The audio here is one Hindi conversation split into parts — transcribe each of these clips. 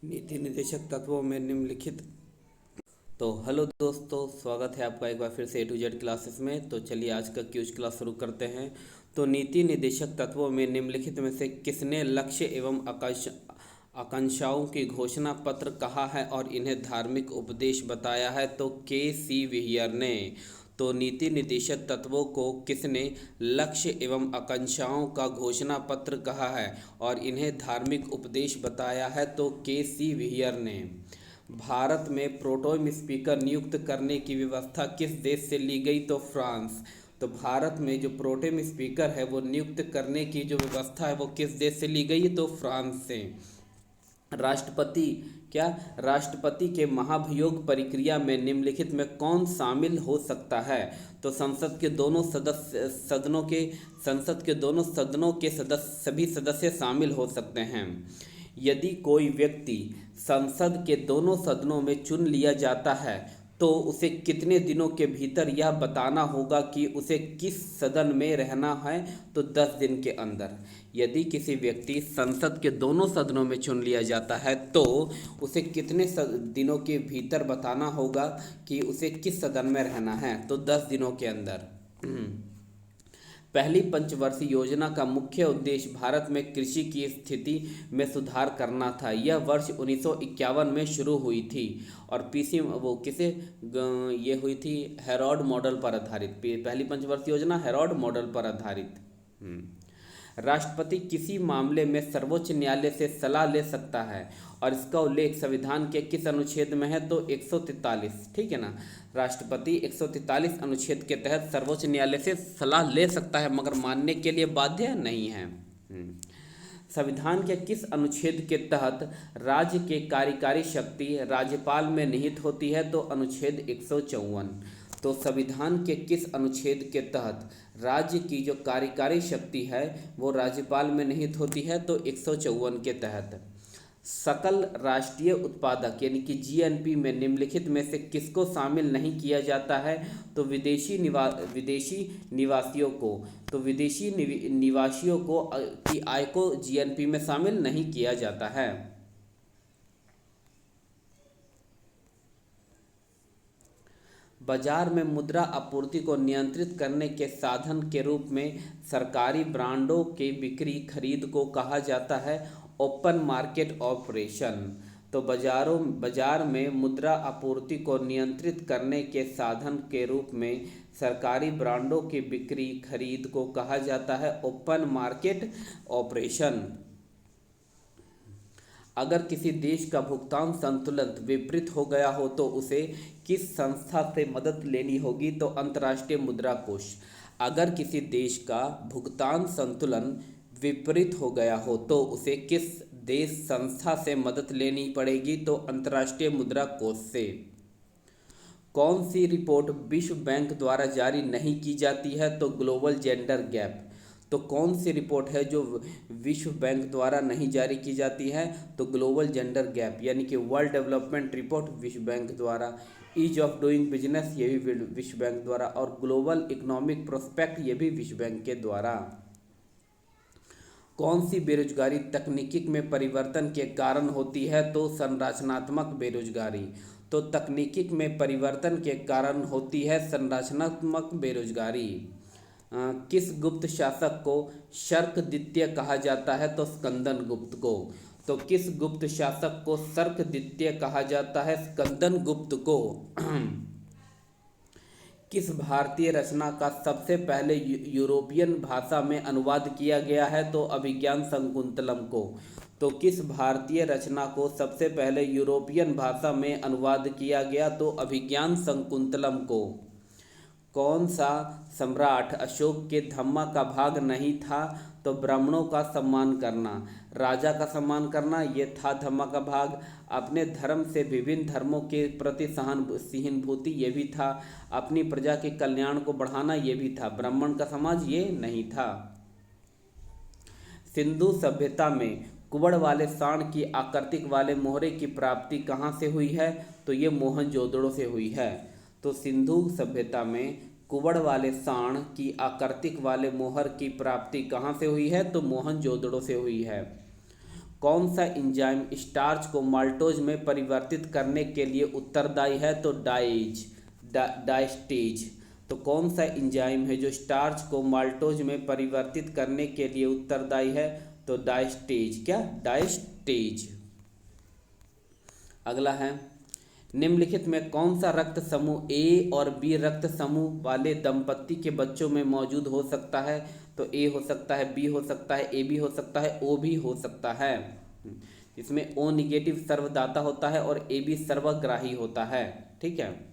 नीति निर्देशक तत्वों में निम्नलिखित। तो हेलो दोस्तों, स्वागत है आपका एक बार फिर से A to Z क्लासेस में। तो चलिए आज का क्यूज क्लास शुरू करते हैं। तो नीति निर्देशक तत्वों में निम्नलिखित में से किसने लक्ष्य एवं आकांक्षाओं की घोषणा पत्र कहा है और इन्हें धार्मिक उपदेश बताया है? तो K.C. व्हीयर ने। तो नीति निर्देशक तत्वों को किसने लक्ष्य एवं आकांक्षाओं का घोषणा पत्र कहा है और इन्हें धार्मिक उपदेश बताया है? तो K.C. व्हीयर ने। भारत में प्रोटेम स्पीकर नियुक्त करने की व्यवस्था किस देश से ली गई? तो फ्रांस। तो भारत में जो प्रोटेम स्पीकर है वो नियुक्त करने की जो व्यवस्था है वो किस देश से ली गई? तो फ्रांस से। राष्ट्रपति राष्ट्रपति के महाभियोग प्रक्रिया में निम्नलिखित में कौन शामिल हो सकता है? तो संसद के दोनों सदनों के सभी सदस्य शामिल हो सकते हैं। यदि कोई व्यक्ति संसद के दोनों सदनों में चुन लिया जाता है तो उसे कितने दिनों के भीतर यह बताना होगा कि उसे किस सदन में रहना है? तो 10 दिन के अंदर। यदि किसी व्यक्ति संसद के दोनों सदनों में चुन लिया जाता है तो उसे कितने दिनों के भीतर बताना होगा कि उसे किस सदन में रहना है? तो 10 दिनों के अंदर। पहली पंचवर्षीय योजना का मुख्य उद्देश्य भारत में कृषि की स्थिति में सुधार करना था। यह वर्ष 1951 में शुरू हुई थी और पीसी वो किसे ये हुई थी? हेरोड मॉडल पर आधारित। पहली पंचवर्षीय योजना हेरोड मॉडल पर आधारित। राष्ट्रपति किसी मामले में सर्वोच्च न्यायालय से सलाह ले सकता है और इसका उल्लेख संविधान के किस अनुच्छेद में है? तो 143। ठीक है ना। राष्ट्रपति 143 अनुच्छेद के तहत सर्वोच्च न्यायालय से सलाह ले सकता है मगर मानने के लिए बाध्य नहीं है। संविधान के किस अनुच्छेद के तहत राज्य के कार्यकारी शक्ति राज्यपाल में निहित होती है? तो अनुच्छेद 154। तो संविधान के किस अनुच्छेद के तहत राज्य की जो कार्यकारी शक्ति है वो राज्यपाल में निहित होती है? तो 154 के तहत। सकल राष्ट्रीय उत्पादक यानी कि GNP में निम्नलिखित में से किसको शामिल नहीं किया जाता है? तो विदेशी निवासियों को। तो विदेशी निवासियों को की आय को GNP में शामिल नहीं किया जाता है। बाजार में मुद्रा आपूर्ति को नियंत्रित करने के साधन के रूप में सरकारी बांडों की बिक्री खरीद को कहा जाता है ओपन मार्केट ऑपरेशन। तो बाजार में मुद्रा आपूर्ति को नियंत्रित करने के साधन के रूप में सरकारी बांडों की बिक्री खरीद को कहा जाता है ओपन मार्केट ऑपरेशन। अगर किसी देश का भुगतान संतुलन विपरीत हो गया हो तो उसे किस संस्था से मदद लेनी होगी? तो अंतर्राष्ट्रीय मुद्रा कोष। अगर किसी देश का भुगतान संतुलन विपरीत हो गया हो तो उसे किस देश संस्था से मदद लेनी पड़ेगी? तो अंतर्राष्ट्रीय मुद्रा कोष से। कौन सी रिपोर्ट विश्व बैंक द्वारा जारी नहीं की जाती है? तो ग्लोबल जेंडर गैप। तो कौन सी रिपोर्ट है जो विश्व बैंक द्वारा नहीं जारी की जाती है? तो ग्लोबल जेंडर गैप यानी कि वर्ल्ड डेवलपमेंट रिपोर्ट विश्व बैंक द्वारा। ईज ऑफ डूइंग बिजनेस ये भी विश्व बैंक द्वारा और ग्लोबल इकोनॉमिक प्रोस्पेक्ट ये भी विश्व बैंक के द्वारा। कौन सी बेरोजगारी तकनीकी में परिवर्तन के कारण होती है? तो संरचनात्मक बेरोजगारी। तो तकनीकी में परिवर्तन के कारण होती है संरचनात्मक बेरोजगारी। किस गुप्त शासक को शर्कदित्य कहा जाता है? तो स्कंदन गुप्त को। तो किस गुप्त शासक को शर्कदित्य कहा जाता है? स्कंदन गुप्त को। किस भारतीय रचना का सबसे पहले यूरोपियन भाषा में अनुवाद किया गया है? तो अभिज्ञान शकुंतलम को। तो किस भारतीय रचना को सबसे पहले यूरोपियन भाषा में अनुवाद किया गया? तो अभिज्ञान शकुंतलम को। कौन सा सम्राट अशोक के धम्मा का भाग नहीं था? तो ब्राह्मणों का सम्मान करना, राजा का सम्मान करना ये था धम्मा का भाग। अपने धर्म से विभिन्न धर्मों के प्रति सहानुभूति ये भी था। अपनी प्रजा के कल्याण को बढ़ाना ये भी था। ब्राह्मण का समाज ये नहीं था। सिंधु सभ्यता में कुबड़ वाले सांड की आकृति वाले मोहरे की प्राप्ति कहाँ से हुई है? तो ये मोहनजोदड़ो से हुई है। तो सिंधु सभ्यता में कुबड़ वाले सांड की आकृति वाले मोहर की प्राप्ति कहाँ से हुई है? तो मोहनजोदड़ो से हुई है। कौन सा एंजाइम स्टार्च को माल्टोज में परिवर्तित करने के लिए उत्तरदायी है? तो डायस्टेज। तो कौन सा एंजाइम है जो स्टार्च को माल्टोज में परिवर्तित करने के लिए उत्तरदायी है? तो डायस्टेज। क्या? डायस्टेज। अगला है, निम्नलिखित में कौन सा रक्त समूह ए और बी रक्त समूह वाले दंपत्ति के बच्चों में मौजूद हो सकता है? तो ए हो सकता है, बी हो सकता है, ए बी हो सकता है, ओ भी हो सकता है। इसमें ओ निगेटिव सर्वदाता होता है और ए बी सर्वग्राही होता है। ठीक है।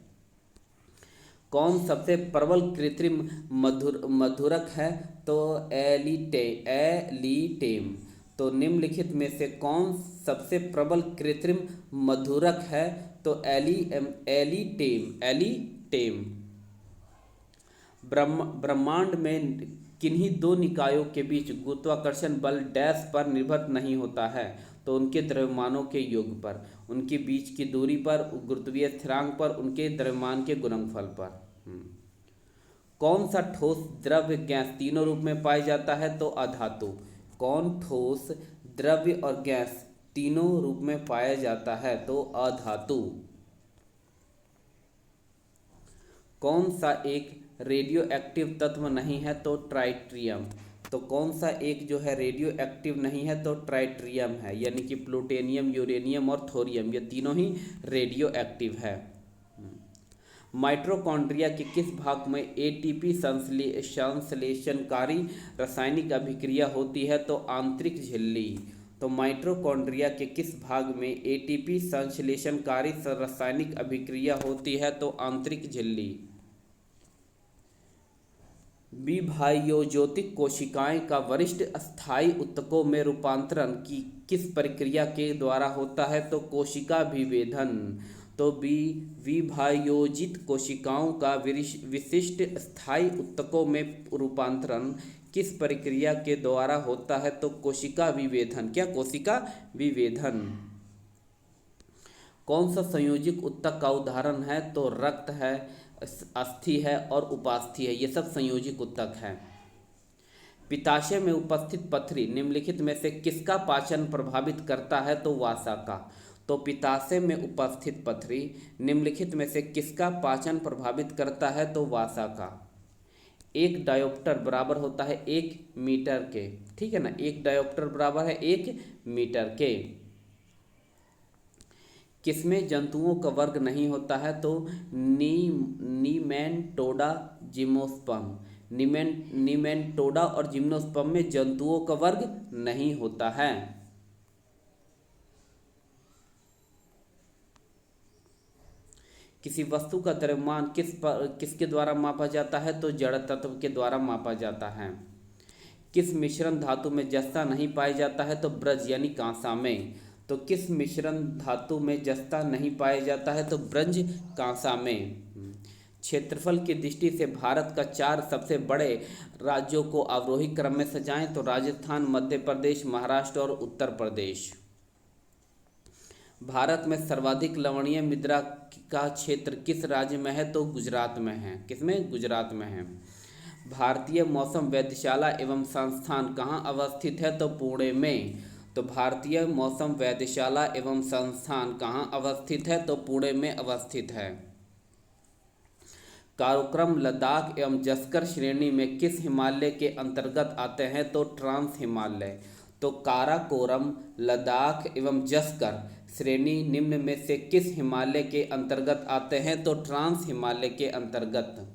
कौन सबसे प्रबल कृत्रिम मधुरक है? तो एलिटेम। तो निम्नलिखित में से कौन सबसे प्रबल कृत्रिम मधुरक है? तो एलिटेम। ब्रह्मांड में किन्हीं दो निकायों के बीच गुरुत्वाकर्षण बल डैश पर निर्भर नहीं होता है? तो उनके द्रव्यमानों के योग पर, उनके बीच की दूरी पर, गुरुत्वीय स्थिरांक पर, उनके द्रव्यमान के गुणनफल पर। कौन सा ठोस, द्रव्य, गैस तीनों रूप में पाया जाता है? तो अधातु। कौन ठोस, द्रव्य और गैस तीनों रूप में पाया जाता है? तो अधातु। कौन सा एक रेडियो एक्टिव तत्व नहीं है? तो ट्राइटियम। तो कौन सा एक जो है रेडियो एक्टिव नहीं है? तो ट्राइटियम है, यानी कि प्लूटोनियम, यूरेनियम और थोरियम, ये तीनों ही रेडियो एक्टिव है। माइटोकॉन्ड्रिया के किस भाग में एटीपी संश्लेषणकारी रासायनिक अभिक्रिया होती है? तो आंतरिक झिल्ली। तो माइटोकॉन्ड्रिया के किस भाग में एटीपी संश्लेषणकारी रासायनिक अभिक्रिया होती है? तो आंतरिक झिल्ली। विभाज्योतिक कोशिकाएं का वरिष्ठ अस्थायी ऊतकों में रूपांतरण की किस प्रक्रिया के द्वारा होता है? तो कोशिका विभेदन। तो विभायोजित कोशिकाओं का विशिष्ट स्थायी ऊतकों में रूपांतरण किस प्रक्रिया के द्वारा होता है? तो कोशिका विभेदन। क्या? कोशिका विभेदन। कौन सा संयोजित ऊतक का उदाहरण है? तो रक्त है, अस्थि है और उपास्थि है, ये सब संयोजित ऊतक है। पित्ताशय में उपस्थित पथरी निम्नलिखित में से किसका पाचन प्रभावित करता है? तो वासा का। तो पित्ताशय में उपस्थित पथरी निम्नलिखित में से किसका पाचन प्रभावित करता है? तो वासा का। एक डायोप्टर बराबर होता है 1 मीटर के। ठीक है ना, एक डायोप्टर बराबर है 1 मीटर के। किसमें जंतुओं का वर्ग नहीं होता है? तो नीमेटोडा, जिम्नोस्पर्म। नीमेटोडा और जिम्नोस्पर्म में जंतुओं का वर्ग नहीं होता है। किसी वस्तु का द्रव्यमान किसके द्वारा मापा जाता है? तो जड़ तत्व के द्वारा मापा जाता है। किस मिश्रण धातु में जस्ता नहीं पाया जाता है? तो ब्रज यानी कांसा में। तो किस मिश्रण धातु में जस्ता नहीं पाया जाता है? तो ब्रज कांसा में। क्षेत्रफल की दृष्टि से भारत का 4 सबसे बड़े राज्यों को अवरोही क्रम में सजाएं। तो राजस्थान, मध्य प्रदेश, महाराष्ट्र और उत्तर प्रदेश। भारत में सर्वाधिक लवणीय मृदा का क्षेत्र किस राज्य में है? तो गुजरात में है। किसमें? गुजरात में है। भारतीय मौसम वेधशाला एवं संस्थान कहाँ अवस्थित है? तो पुणे में। तो भारतीय मौसम वेधशाला एवं संस्थान कहाँ अवस्थित है? तो पुणे में अवस्थित है। काराकोरम लद्दाख एवं जस्कर श्रेणी में किस हिमालय के अंतर्गत आते हैं? तो ट्रांस हिमालय। तो काराकोरम, लद्दाख एवं जस्कर श्रेणी निम्न में से किस हिमालय के अंतर्गत आते हैं? तो ट्रांस हिमालय के अंतर्गत।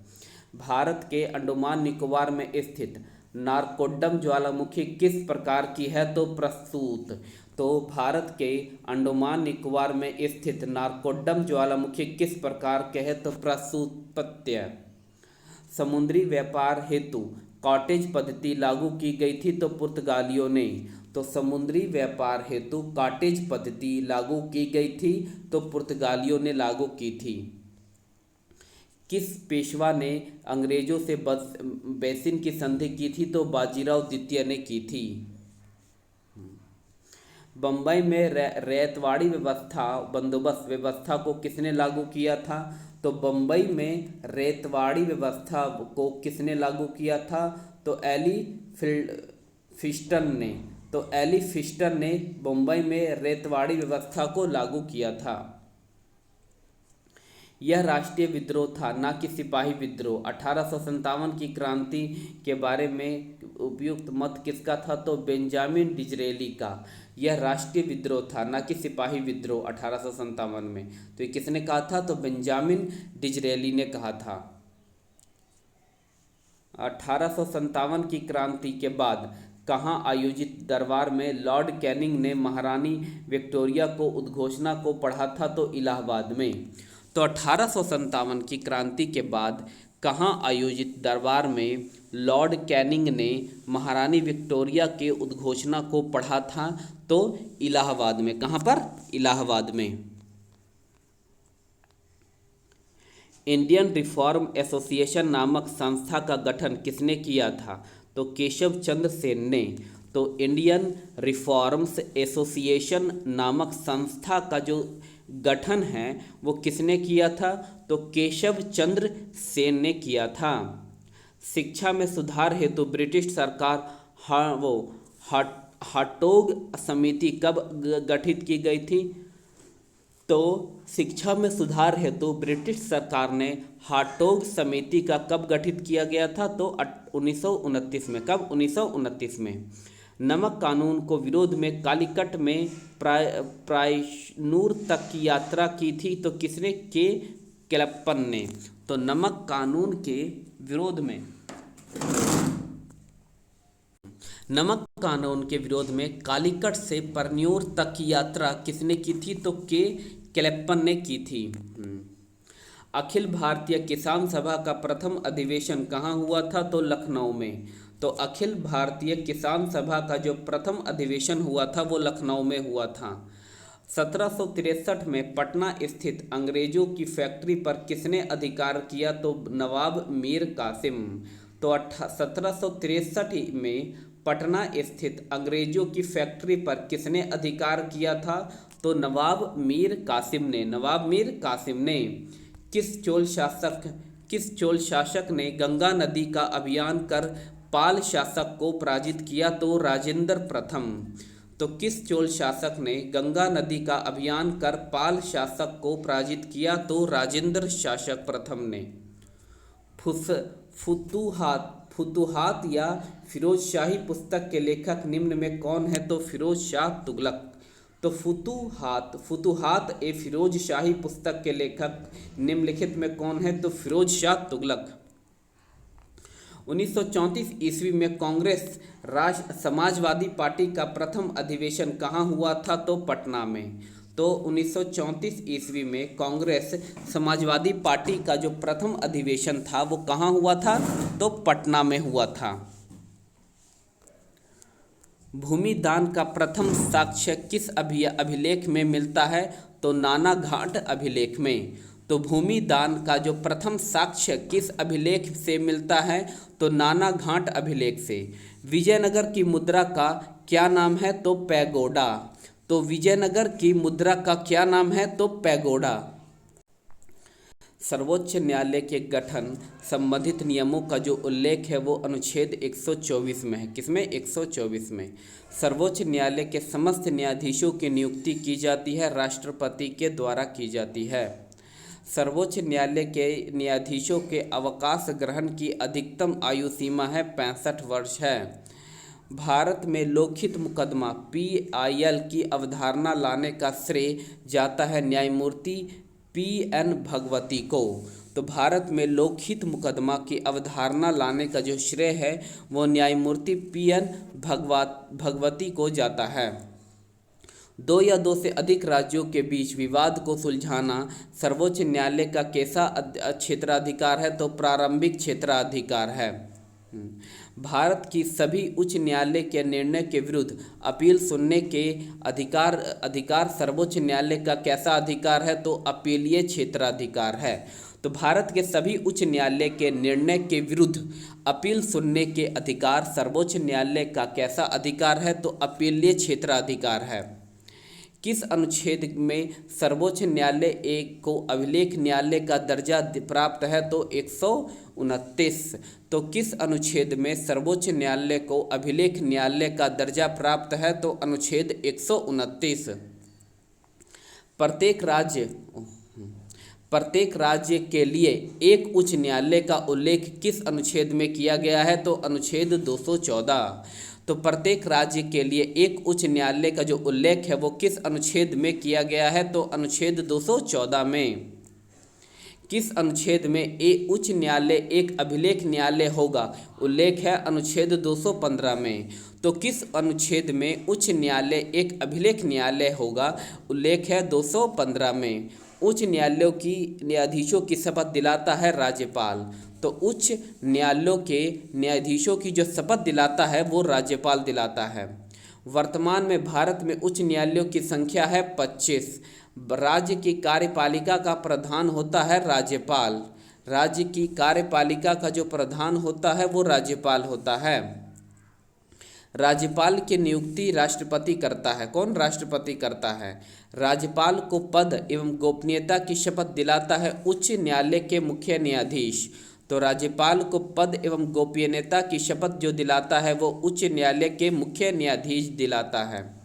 भारत के अंडमान निकोबार में स्थित नारकोड्डम ज्वालामुखी किस प्रकार की है? तो प्रस्तुत। तो भारत के अंडमान निकोबार में स्थित नारकोड्डम ज्वालामुखी किस प्रकार के है? तो प्रस्तुतपत्य। समुद्री व्यापार हेतु कॉटेज पद्धति लागू की गई थी? तो पुर्तगालियों ने। तो समुद्री व्यापार हेतु कॉटेज पद्धति लागू की गई थी? तो पुर्तगालियों ने लागू की थी। किस पेशवा ने अंग्रेजों से बेसिन की संधि की थी? तो बाजीराव द्वितीय ने की थी। बम्बई में रैयतवाड़ी बंदोबस्त व्यवस्था को किसने लागू किया था? तो बम्बई में रैयतवाड़ी व्यवस्था को किसने लागू किया था? तो एली फिस्टन ने। तो एली फिस्टर ने मुंबई में रेतवाड़ी व्यवस्था को लागू किया था। यह राष्ट्रीय विद्रोह था, न कि सिपाही विद्रोह। 1857 की क्रांति के बारे में उपयुक्त मत किसका था? तो बेंजामिन डिजरेली का। यह राष्ट्रीय विद्रोह था, न कि सिपाही विद्रोह 1857 में। तो ये किसने कहा था? तो बेंजामिन डिजरेली ने कहा था। 1857 की क्रांति के बाद कहाँ आयोजित दरबार में लॉर्ड कैनिंग ने महारानी विक्टोरिया को उद्घोषणा को पढ़ा था? तो इलाहाबाद में। तो 1857 की क्रांति के बाद कहाँ आयोजित दरबार में लॉर्ड कैनिंग ने महारानी विक्टोरिया के उद्घोषणा को पढ़ा था? तो इलाहाबाद में। कहाँ पर? इलाहाबाद में। इंडियन रिफॉर्म एसोसिएशन नामक संस्था का गठन किसने किया था? तो केशव चंद्र सेन ने। तो इंडियन रिफॉर्म्स एसोसिएशन नामक संस्था का जो गठन है वो किसने किया था? तो केशव चंद्र सेन ने किया था। शिक्षा में सुधार हेतु ब्रिटिश सरकार हार्टोग समिति कब गठित की गई थी? तो शिक्षा में सुधार हेतु ब्रिटिश सरकार ने हार्टोग समिति का कब गठित किया गया था? तो 1929 में। कब? 1929 में। नमक कानून को विरोध में कालीकट में प्रायनूर तक की यात्रा की थी? तो किसने? के केलप्पन ने। तो नमक कानून के विरोध में कालीकट से परन्यूर तक की यात्रा किसने की थी? तो के केलप्पन ने की थी। अखिल भारतीय किसान सभा का प्रथम अधिवेशन कहाँ हुआ था? तो लखनऊ में। तो अखिल भारतीय किसान सभा का जो प्रथम अधिवेशन हुआ था वो लखनऊ में हुआ था। 1763 में पटना स्थित अंग्रेजों की फैक्ट्री पर किसने अधिकार किया? तो नवाब मीर कासिम। तो 1763 में पटना स्थित अंग्रेजों की फैक्ट्री पर किसने अधिकार किया था? तो नवाब मीर कासिम ने। नवाब मीर कासिम ने। किस चोल शासक ने गंगा नदी का अभियान कर पाल शासक को पराजित किया? तो राजेंद्र प्रथम। तो किस चोल शासक ने गंगा नदी का अभियान कर पाल शासक को पराजित किया? तो राजेंद्र शासक प्रथम ने। फुतुहात या फिरोजशाही पुस्तक के लेखक निम्न में कौन है? तो फिरोज शाह तुगलक। तो फुतुहात ए फिरोजशाही पुस्तक के लेखक निम्नलिखित में कौन है? तो फिरोज शाह तुगलक। 1934 ईस्वी में कांग्रेस समाजवादी पार्टी का प्रथम अधिवेशन कहाँ हुआ था? तो पटना में। तो 1934 ईस्वी में कांग्रेस समाजवादी पार्टी का जो प्रथम अधिवेशन था वो कहाँ हुआ था? तो पटना में हुआ था। भूमि दान का प्रथम साक्ष्य किस अभिलेख में मिलता है? तो नानाघाट अभिलेख में। तो भूमि दान का जो प्रथम साक्ष्य किस अभिलेख से मिलता है? तो नानाघाट अभिलेख से। विजयनगर की मुद्रा का क्या नाम है? तो पैगोडा। तो विजयनगर की मुद्रा का क्या नाम है? तो पैगोडा। सर्वोच्च न्यायालय के गठन संबंधित नियमों का जो उल्लेख है वो अनुच्छेद 124 में है। किसमें? 124 में। सर्वोच्च न्यायालय के समस्त न्यायाधीशों की नियुक्ति की जाती है राष्ट्रपति के द्वारा की जाती है। सर्वोच्च न्यायालय के न्यायाधीशों के अवकाश ग्रहण की अधिकतम आयु सीमा है 65 वर्ष है। भारत में लोकहित मुकदमा PIL की अवधारणा लाने का श्रेय जाता है न्यायमूर्ति PN भगवती को। तो भारत में लोकहित मुकदमा की अवधारणा लाने का जो श्रेय है वो न्यायमूर्ति PN भगवती को जाता है। 2 या 2 से अधिक राज्यों के बीच विवाद को सुलझाना सर्वोच्च न्यायालय का कैसा क्षेत्राधिकार है? तो प्रारंभिक क्षेत्राधिकार है। भारत की सभी उच्च न्यायालय के निर्णय के विरुद्ध अपील सुनने के अधिकार सर्वोच्च न्यायालय का कैसा अधिकार है? तो अपीलीय क्षेत्राधिकार है। तो भारत के सभी उच्च न्यायालय के निर्णय के विरुद्ध अपील सुनने के अधिकार सर्वोच्च न्यायालय का कैसा अधिकार है? तो अपीलीय क्षेत्राधिकार है। किस अनुच्छेद में सर्वोच्च न्यायालय को अभिलेख न्यायालय का दर्जा प्राप्त है? तो 129। तो किस अनुच्छेद में सर्वोच्च न्यायालय को अभिलेख न्यायालय का दर्जा प्राप्त है? तो अनुच्छेद 129। प्रत्येक राज्य के लिए एक उच्च न्यायालय का उल्लेख किस अनुच्छेद में किया गया है? तो अनुच्छेद 214। तो प्रत्येक राज्य के लिए एक उच्च न्यायालय का जो उल्लेख है वो किस अनुच्छेद में किया गया है? तो अनुच्छेद 214 में। किस अनुच्छेद में उच्च न्यायालय एक अभिलेख न्यायालय होगा? उल्लेख है अनुच्छेद 215 में। तो किस अनुच्छेद में उच्च न्यायालय एक अभिलेख न्यायालय होगा? उल्लेख है 215 में। उच्च न्यायालयों की न्यायाधीशों की शपथ दिलाता है राज्यपाल। तो उच्च न्यायालयों के न्यायाधीशों की जो शपथ दिलाता है वो राज्यपाल दिलाता है। वर्तमान में भारत में उच्च न्यायालयों की संख्या है 25। राज्य की कार्यपालिका का प्रधान होता है राज्यपाल। राज्य की कार्यपालिका का जो प्रधान होता है वो राज्यपाल होता है। राज्यपाल की नियुक्ति राष्ट्रपति करता है। कौन राष्ट्रपति करता है? राज्यपाल को पद एवं गोपनीयता की शपथ दिलाता है उच्च न्यायालय के मुख्य न्यायाधीश। तो राज्यपाल को पद एवं गोपनीयता की शपथ जो दिलाता है वो उच्च न्यायालय के मुख्य न्यायाधीश दिलाता है।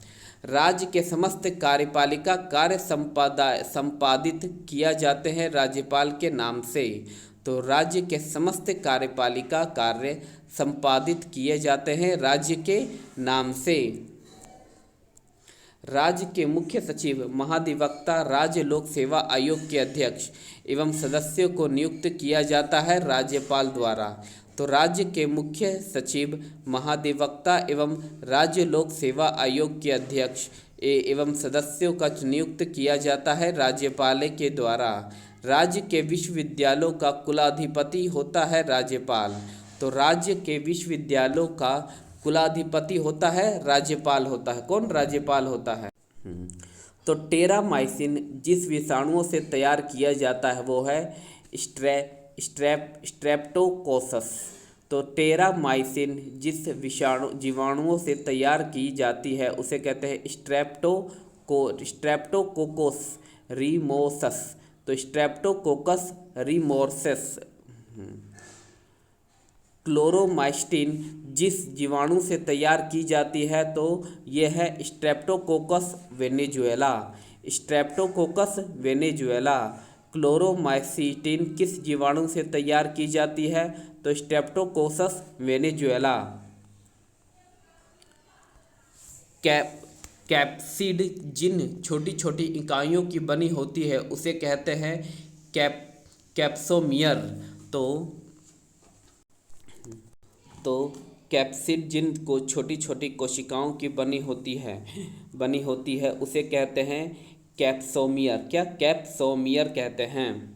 राज्य के समस्त कार्यपालिका कार्य संपादित किया जाते हैं राज्यपाल के नाम से। तो राज्य के समस्त कार्यपालिका कार्य संपादित किए जाते हैं राज्य के नाम से। राज्य के मुख्य सचिव महाधिवक्ता राज्य लोक सेवा आयोग के अध्यक्ष एवं सदस्यों को नियुक्त किया जाता है राज्यपाल द्वारा। तो राज्य के मुख्य सचिव महाधिवक्ता एवं राज्य लोक सेवा आयोग के अध्यक्ष एवं सदस्यों का नियुक्त किया जाता है राज्यपाल के द्वारा। राज्य के विश्वविद्यालयों का कुलाधिपति होता है राज्यपाल। तो राज्य के विश्वविद्यालयों का कुलाधिपति होता है राज्यपाल होता है। कौन? राज्यपाल होता है। तो टेरामाइसिन जिस विषाणुओं से तैयार किया जाता है वो है स्ट्रेप्टोकोकस। तो टेरामाइसिन जिस जीवाणुओं से तैयार की जाती है उसे कहते हैं स्ट्रेप्टोकोकस रिमोसस। तो स्ट्रेप्टोकोकस रिमोर्सस। क्लोरोमास्टिन जिस जीवाणु से तैयार की जाती है तो यह है streptococcus Venezuela. Streptococcus Venezuela. Chloromycetin किस जीवाणु से तैयार की जाती है? तो स्ट्रेप्टोकोकस वेनेजुएला। कैप्सिड जिन छोटी छोटी इकाइयों की बनी होती है उसे कहते हैं कैप्सोमियर। तो कैप्सिड जिन को छोटी छोटी कोशिकाओं की बनी होती है उसे कहते हैं कैप्सोमियर। क्या? कैप्सोमियर कहते हैं।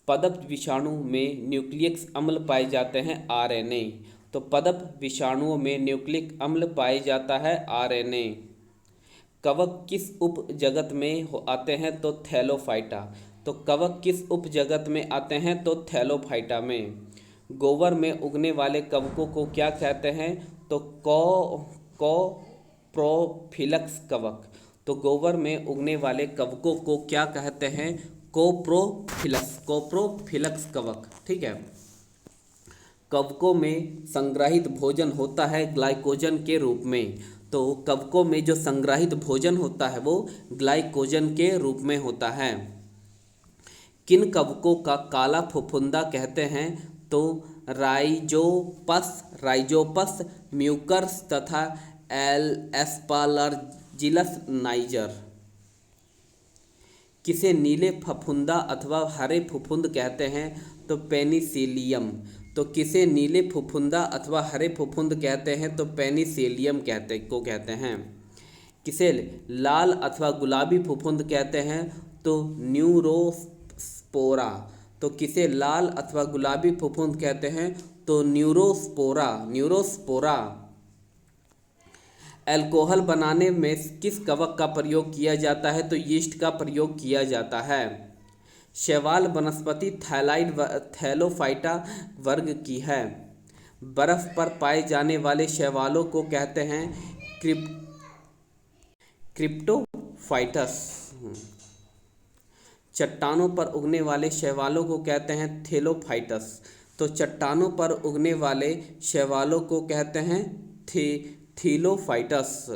पदप विषाणु में न्यूक्लियक अम्ल पाए जाते हैं RNA। तो पदप विषाणुओं में न्यूक्लिक अम्ल पाए जाता है RNA। कवक किस उप जगत में आते हैं? तो थैलोफाइटा। तो कवक किस उप जगत में आते हैं? तो थैलोफाइटा में। गोबर में उगने वाले कवकों को क्या कहते हैं? तो कोप्रोफिलक्स कवक। तो गोबर में उगने वाले कवकों को क्या कहते हैं? कोप्रोफिलक्स कवक। ठीक है। कवकों में संग्रहित भोजन होता है ग्लाइकोजन के रूप में। तो कवकों में जो संग्रहित भोजन होता है वो ग्लाइकोजन के रूप में होता है। किन कवकों का काला फफूंदा कहते हैं? तो राइजोपस म्यूकर्स तथा एस्पालर्जिलस नाइजर। किसे नीले फफूंदा अथवा हरे फफूंद कहते हैं? तो पेनिसिलियम। तो किसे नीले फफूंदा अथवा हरे फफूंद कहते हैं? तो पेनिसिलियम कहते हैं। किसे लाल अथवा गुलाबी फफूंद कहते हैं? तो न्यूरोस्पोरा। तो किसे लाल अथवा गुलाबी फफूंद कहते हैं? तो न्यूरोस्पोरा। अल्कोहल बनाने में किस कवक का प्रयोग किया जाता है? तो यीस्ट का प्रयोग किया जाता है। शैवाल वनस्पति थैलोफाइटा वर्ग की है। बर्फ पर पाए जाने वाले शैवालों को कहते हैं क्रिप्टोफाइटस। चट्टानों पर उगने वाले शैवालों को कहते हैं थैलोफाइटस। तो चट्टानों पर उगने वाले शैवालों को कहते हैं थीलोफाइटस।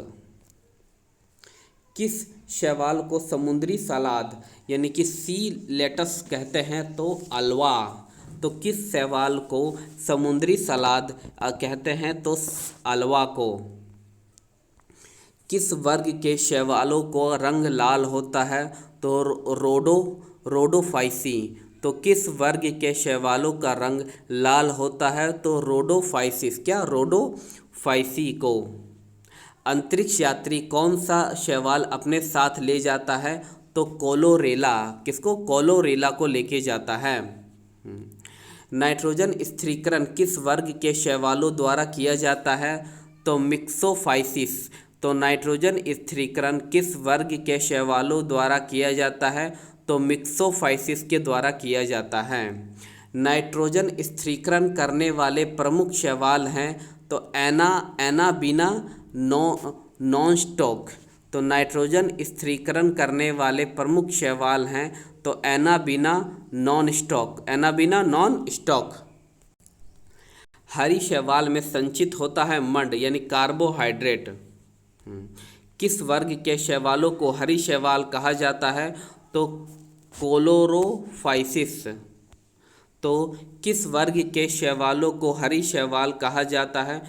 किस शैवाल को समुद्री सलाद यानी कि सी लेटस कहते हैं? तो अल्वा। तो किस शैवाल को समुद्री सलाद कहते हैं? तो अल्वा को। किस वर्ग के शैवालों को रंग लाल होता है? तो रोडोफाइसी। तो किस वर्ग के शैवालों का रंग लाल होता है? तो रोडोफाइसिस। क्या? रोडोफाइसी को। अंतरिक्ष यात्री कौन सा शैवाल अपने साथ ले जाता है? तो कोलोरेला। किसको? कोलोरेला को लेके जाता है। नाइट्रोजन स्थिरीकरण किस वर्ग के शैवालों द्वारा किया जाता है? तो मिक्सोफाइसिस। तो नाइट्रोजन स्थिरीकरण किस वर्ग के शैवालों द्वारा किया जाता है? तो मिक्सोफाइसिस के द्वारा किया जाता है। नाइट्रोजन स्थिरीकरण करने वाले प्रमुख शैवाल हैं तो एनाबीना नॉनस्टॉक। तो नाइट्रोजन स्थिरीकरण करने वाले प्रमुख शैवाल हैं तो एनाबीना नॉनस्टॉक। एनाबीना नॉनस्टॉक। हरी शैवाल में संचित होता है मंड यानी कार्बोहाइड्रेट। किस वर्ग के शैवालों को हरी शैवाल कहा जाता है? तो कोलोरोफाइसिस। तो किस वर्ग के शैवालों को हरी शैवाल कहा जाता है?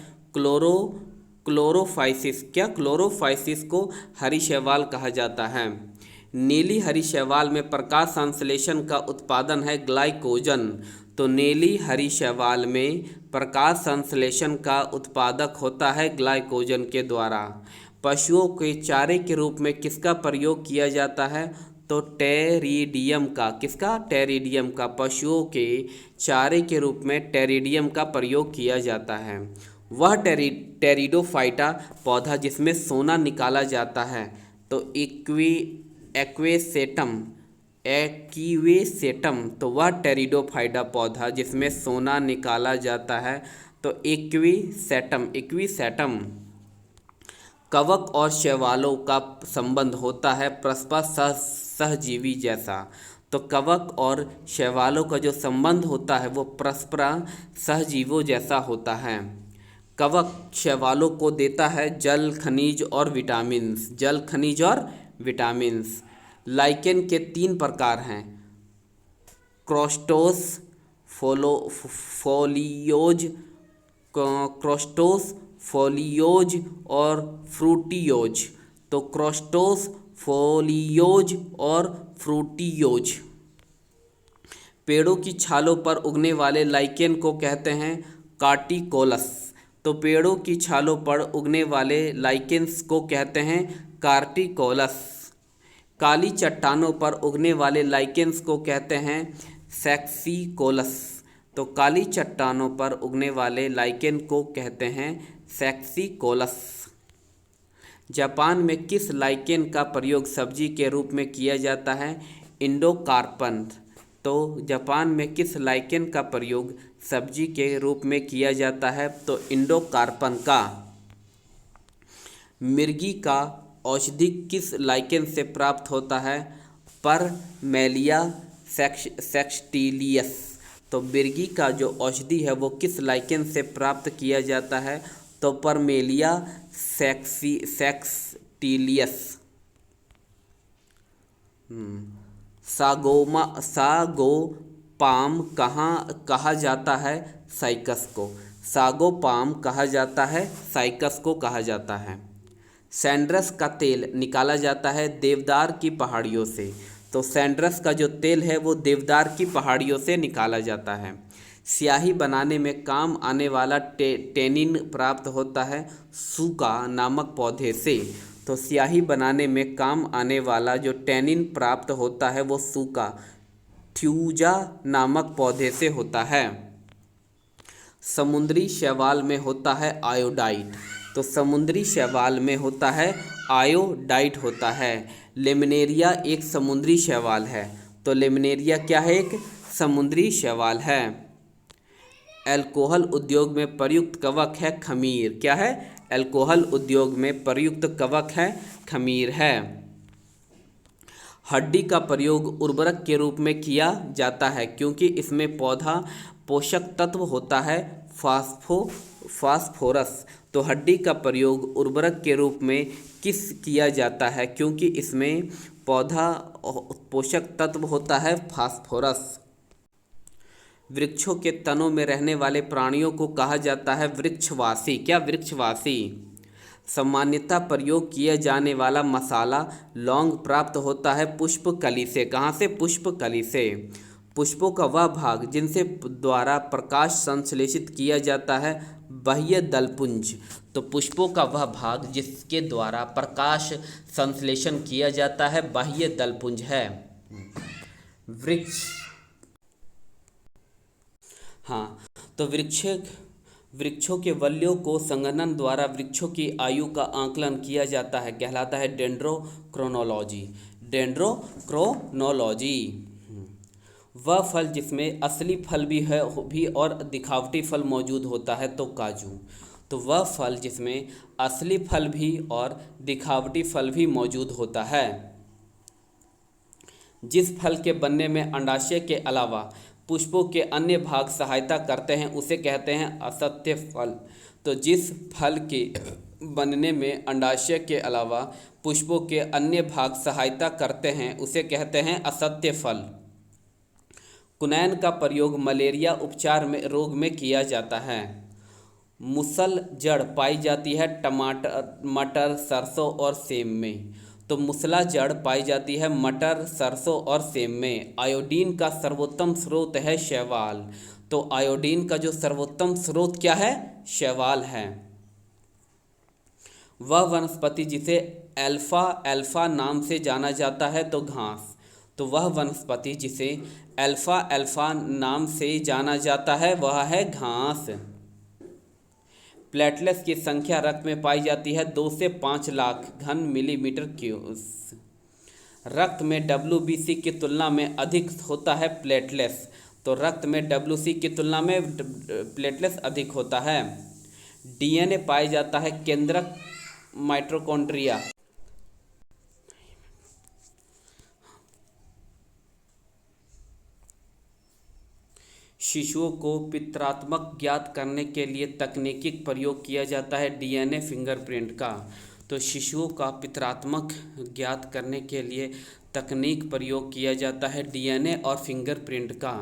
क्लोरोफाइसिस। क्या? क्लोरोफाइसिस को हरी शैवाल कहा जाता है। नीली हरी शैवाल में प्रकाश संश्लेषण का उत्पादन है ग्लाइकोजन। तो नीली हरी शैवाल में प्रकाश संश्लेषण का उत्पादक होता है ग्लाइकोजन के द्वारा। पशुओं के चारे के रूप में किसका प्रयोग किया जाता है? तो टेरिडियम का। किसका? टेरिडियम का। पशुओं के चारे के रूप में टेरिडियम का प्रयोग किया जाता है। वह टेरिडोफाइटा पौधा जिसमें सोना निकाला जाता है तो एक्विसेटम। तो वह टेरिडोफाइटा पौधा जिसमें सोना निकाला जाता है तो एक्विसेटम। कवक और शैवालों का संबंध होता है परस्पर सहजीवी जैसा। तो कवक और शैवालों का जो संबंध होता है वो परस्पर सहजीवों जैसा होता है। कवक शैवालों को देता है जल, खनिज और विटामिन्स। जल, खनिज और विटामिन्स। लाइकेन के 3 प्रकार हैं: क्रोस्टोस, फोलियोज और फ्रूटियोज। तो क्रोस्टोस, फोलियोज और फ्रूटियोज। पेड़ों की छालों पर उगने वाले लाइकेन को कहते हैं कार्टिकोलस। तो पेड़ों की छालों पर उगने वाले लाइकेन्स को कहते हैं कार्टिकोलस। काली चट्टानों पर उगने वाले लाइकेन्स को कहते हैं सेक्सिकोलस। तो काली चट्टानों पर उगने वाले लाइकेन को कहते हैं सेक्सिकोलस। जापान में किस लाइकेन का प्रयोग सब्जी के रूप में किया जाता है? इंडोकार्पन। तो जापान में किस लाइकेन का प्रयोग सब्जी के रूप में किया जाता है? तो इंडोकार्पन का। मिर्गी का औषधि किस लाइकेन से प्राप्त होता है? परमेलिया सेक्सटिलियस। तो मिर्गी का जो औषधि है वो किस लाइकेन से प्राप्त किया जाता है? तो परमेलिया सेक्सटिलियस। सागोपाम कहा जाता है साइकस को। सागोपाम कहा जाता है साइकस को कहा जाता है। सैंड्रस का तेल निकाला जाता है देवदार की पहाड़ियों से। तो सैंड्रस का जो तेल है वो देवदार की पहाड़ियों से निकाला जाता है। स्याही बनाने में काम आने वाला टेनिन प्राप्त होता है सूका नामक पौधे से। तो स्याही बनाने में काम आने वाला जो टेनिन प्राप्त होता है वो सूका थ्यूजा नामक पौधे से होता है। समुद्री शैवाल में होता है आयोडाइट। तो समुद्री शैवाल में होता है आयोडाइट होता है। लेमिनेरिया एक समुद्री शैवाल है। तो लेमिनेरिया क्या है? एक समुद्री शैवाल है। अल्कोहल उद्योग में प्रयुक्त कवक है खमीर। क्या है? अल्कोहल उद्योग में प्रयुक्त कवक है खमीर है। हड्डी का प्रयोग उर्वरक के रूप में किया जाता है क्योंकि इसमें पोषक तत्व होता है फास्फोरस। तो हड्डी का प्रयोग उर्वरक के रूप में किस किया जाता है, क्योंकि इसमें पौधा पोषक तत्व होता है फास्फोरस। वृक्षों के तनों में रहने वाले प्राणियों को कहा जाता है वृक्षवासी। क्या? वृक्षवासी। सामान्यतः प्रयोग किया जाने वाला मसाला लौंग प्राप्त होता है पुष्पकली से। कहाँ से? पुष्पकली से। पुष्पों का वह भाग जिनसे द्वारा प्रकाश संश्लेषित किया जाता है बाह्य दलपुंज। तो पुष्पों का वह भाग जिसके द्वारा प्रकाश संश्लेषण किया जाता है बाह्य दलपुंज है वृक्ष। हाँ, तो वृक्षों के वल्यों को संगणन द्वारा वृक्षों की आयु का आकलन किया जाता है, कहलाता है डेंड्रोक्रोनोलॉजी। डेंड्रोक्रोनोलॉजी। वह फल जिसमें असली फल भी है भी और दिखावटी फल मौजूद होता है, तो काजू। तो वह फल जिसमें असली फल भी और दिखावटी फल भी मौजूद होता है। जिस फल के बनने में अंडाशय के अलावा पुष्पों के अन्य भाग सहायता करते हैं उसे कहते हैं असत्य फल। तो जिस फल के बनने में अंडाशय के अलावा पुष्पों के अन्य भाग सहायता करते हैं उसे कहते हैं असत्य फल। कुनैन का प्रयोग मलेरिया उपचार में रोग में किया जाता है। मुसल जड़ पाई जाती है टमाटर, मटर, सरसों और सेम में। तो मुसला जड़ पाई जाती है मटर, सरसों और सेम में। आयोडीन का सर्वोत्तम स्रोत है शैवाल। तो आयोडीन का जो सर्वोत्तम स्रोत क्या है? शैवाल है। वह वनस्पति जिसे अल्फा नाम से जाना जाता है, तो घास। तो वह वनस्पति जिसे अल्फा नाम से जाना जाता है वह है घास। प्लेटलेट्स की संख्या रक्त में पाई जाती है 2 से 5 लाख घन मिलीमीटर क्यूब। रक्त में WBC की तुलना में अधिक होता है प्लेटलेट्स। तो रक्त में WBC की तुलना में प्लेटलेट्स अधिक होता है। DNA पाया जाता है केंद्रक माइटोकॉन्ड्रिया। शिशुओं को पितरात्मक ज्ञात करने के लिए तकनीकी प्रयोग किया जाता है DNA फिंगरप्रिंट का। तो शिशुओं का पितरात्मक ज्ञात करने के लिए तकनीक प्रयोग किया जाता है DNA और फिंगरप्रिंट का।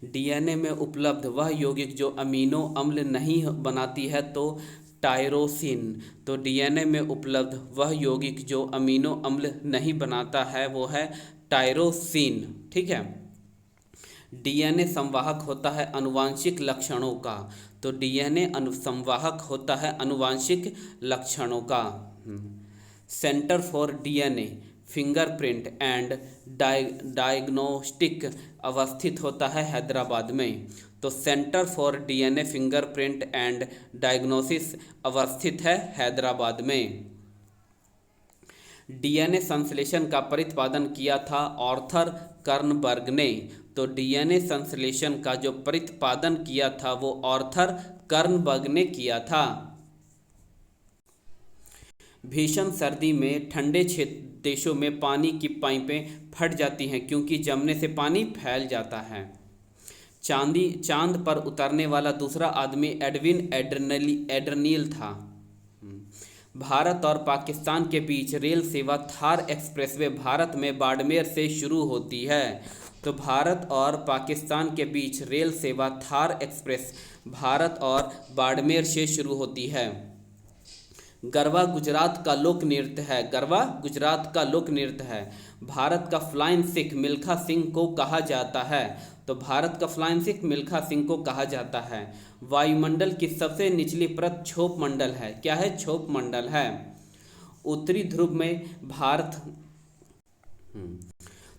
DNA में उपलब्ध वह यौगिक जो अमीनो अम्ल नहीं बनाती है, तो टायरोसिन। तो DNA में उपलब्ध वह यौगिक जो अमीनो अम्ल नहीं बनाता है वो है टायरोसिन। ठीक है। DNA संवाहक होता है आनुवांशिक लक्षणों का। तो DNA संवाहक होता है आनुवांशिक लक्षणों का। Centre for DNA fingerprint and diagnostic अवस्थित होता है हैदराबाद में। तो centre for DNA fingerprint and diagnosis अवस्थित है हैदराबाद में। DNA संश्लेषण का प्रतिपादन किया था आर्थर कर्नबर्ग ने। तो DNA संश्लेषण का जो प्रतिपादन किया था वो आर्थर कर्नबर्ग ने किया था। भीषण सर्दी में ठंडे देशों में पानी की पाइपें फट जाती हैं क्योंकि जमने से पानी फैल जाता है। चांद पर उतरने वाला दूसरा आदमी एडविन एड्रनील था। भारत और पाकिस्तान के बीच रेल सेवा थार एक्सप्रेसवे भारत में बाड़मेर से शुरू होती है। तो भारत और पाकिस्तान के बीच रेल सेवा थार एक्सप्रेस भारत और बाड़मेर से शुरू होती है। गरबा गुजरात का लोक नृत्य है। गरबा गुजरात का लोक नृत्य है। भारत का फ्लाइंग सिख मिल्खा सिंह को कहा जाता है। तो भारत का फ्लाइंग सिख मिल्खा सिंह को कहा जाता है। वायुमंडल की सबसे निचली परत क्षोभ मंडल है। क्या है? क्षोभ मंडल है। उत्तरी ध्रुव में भारत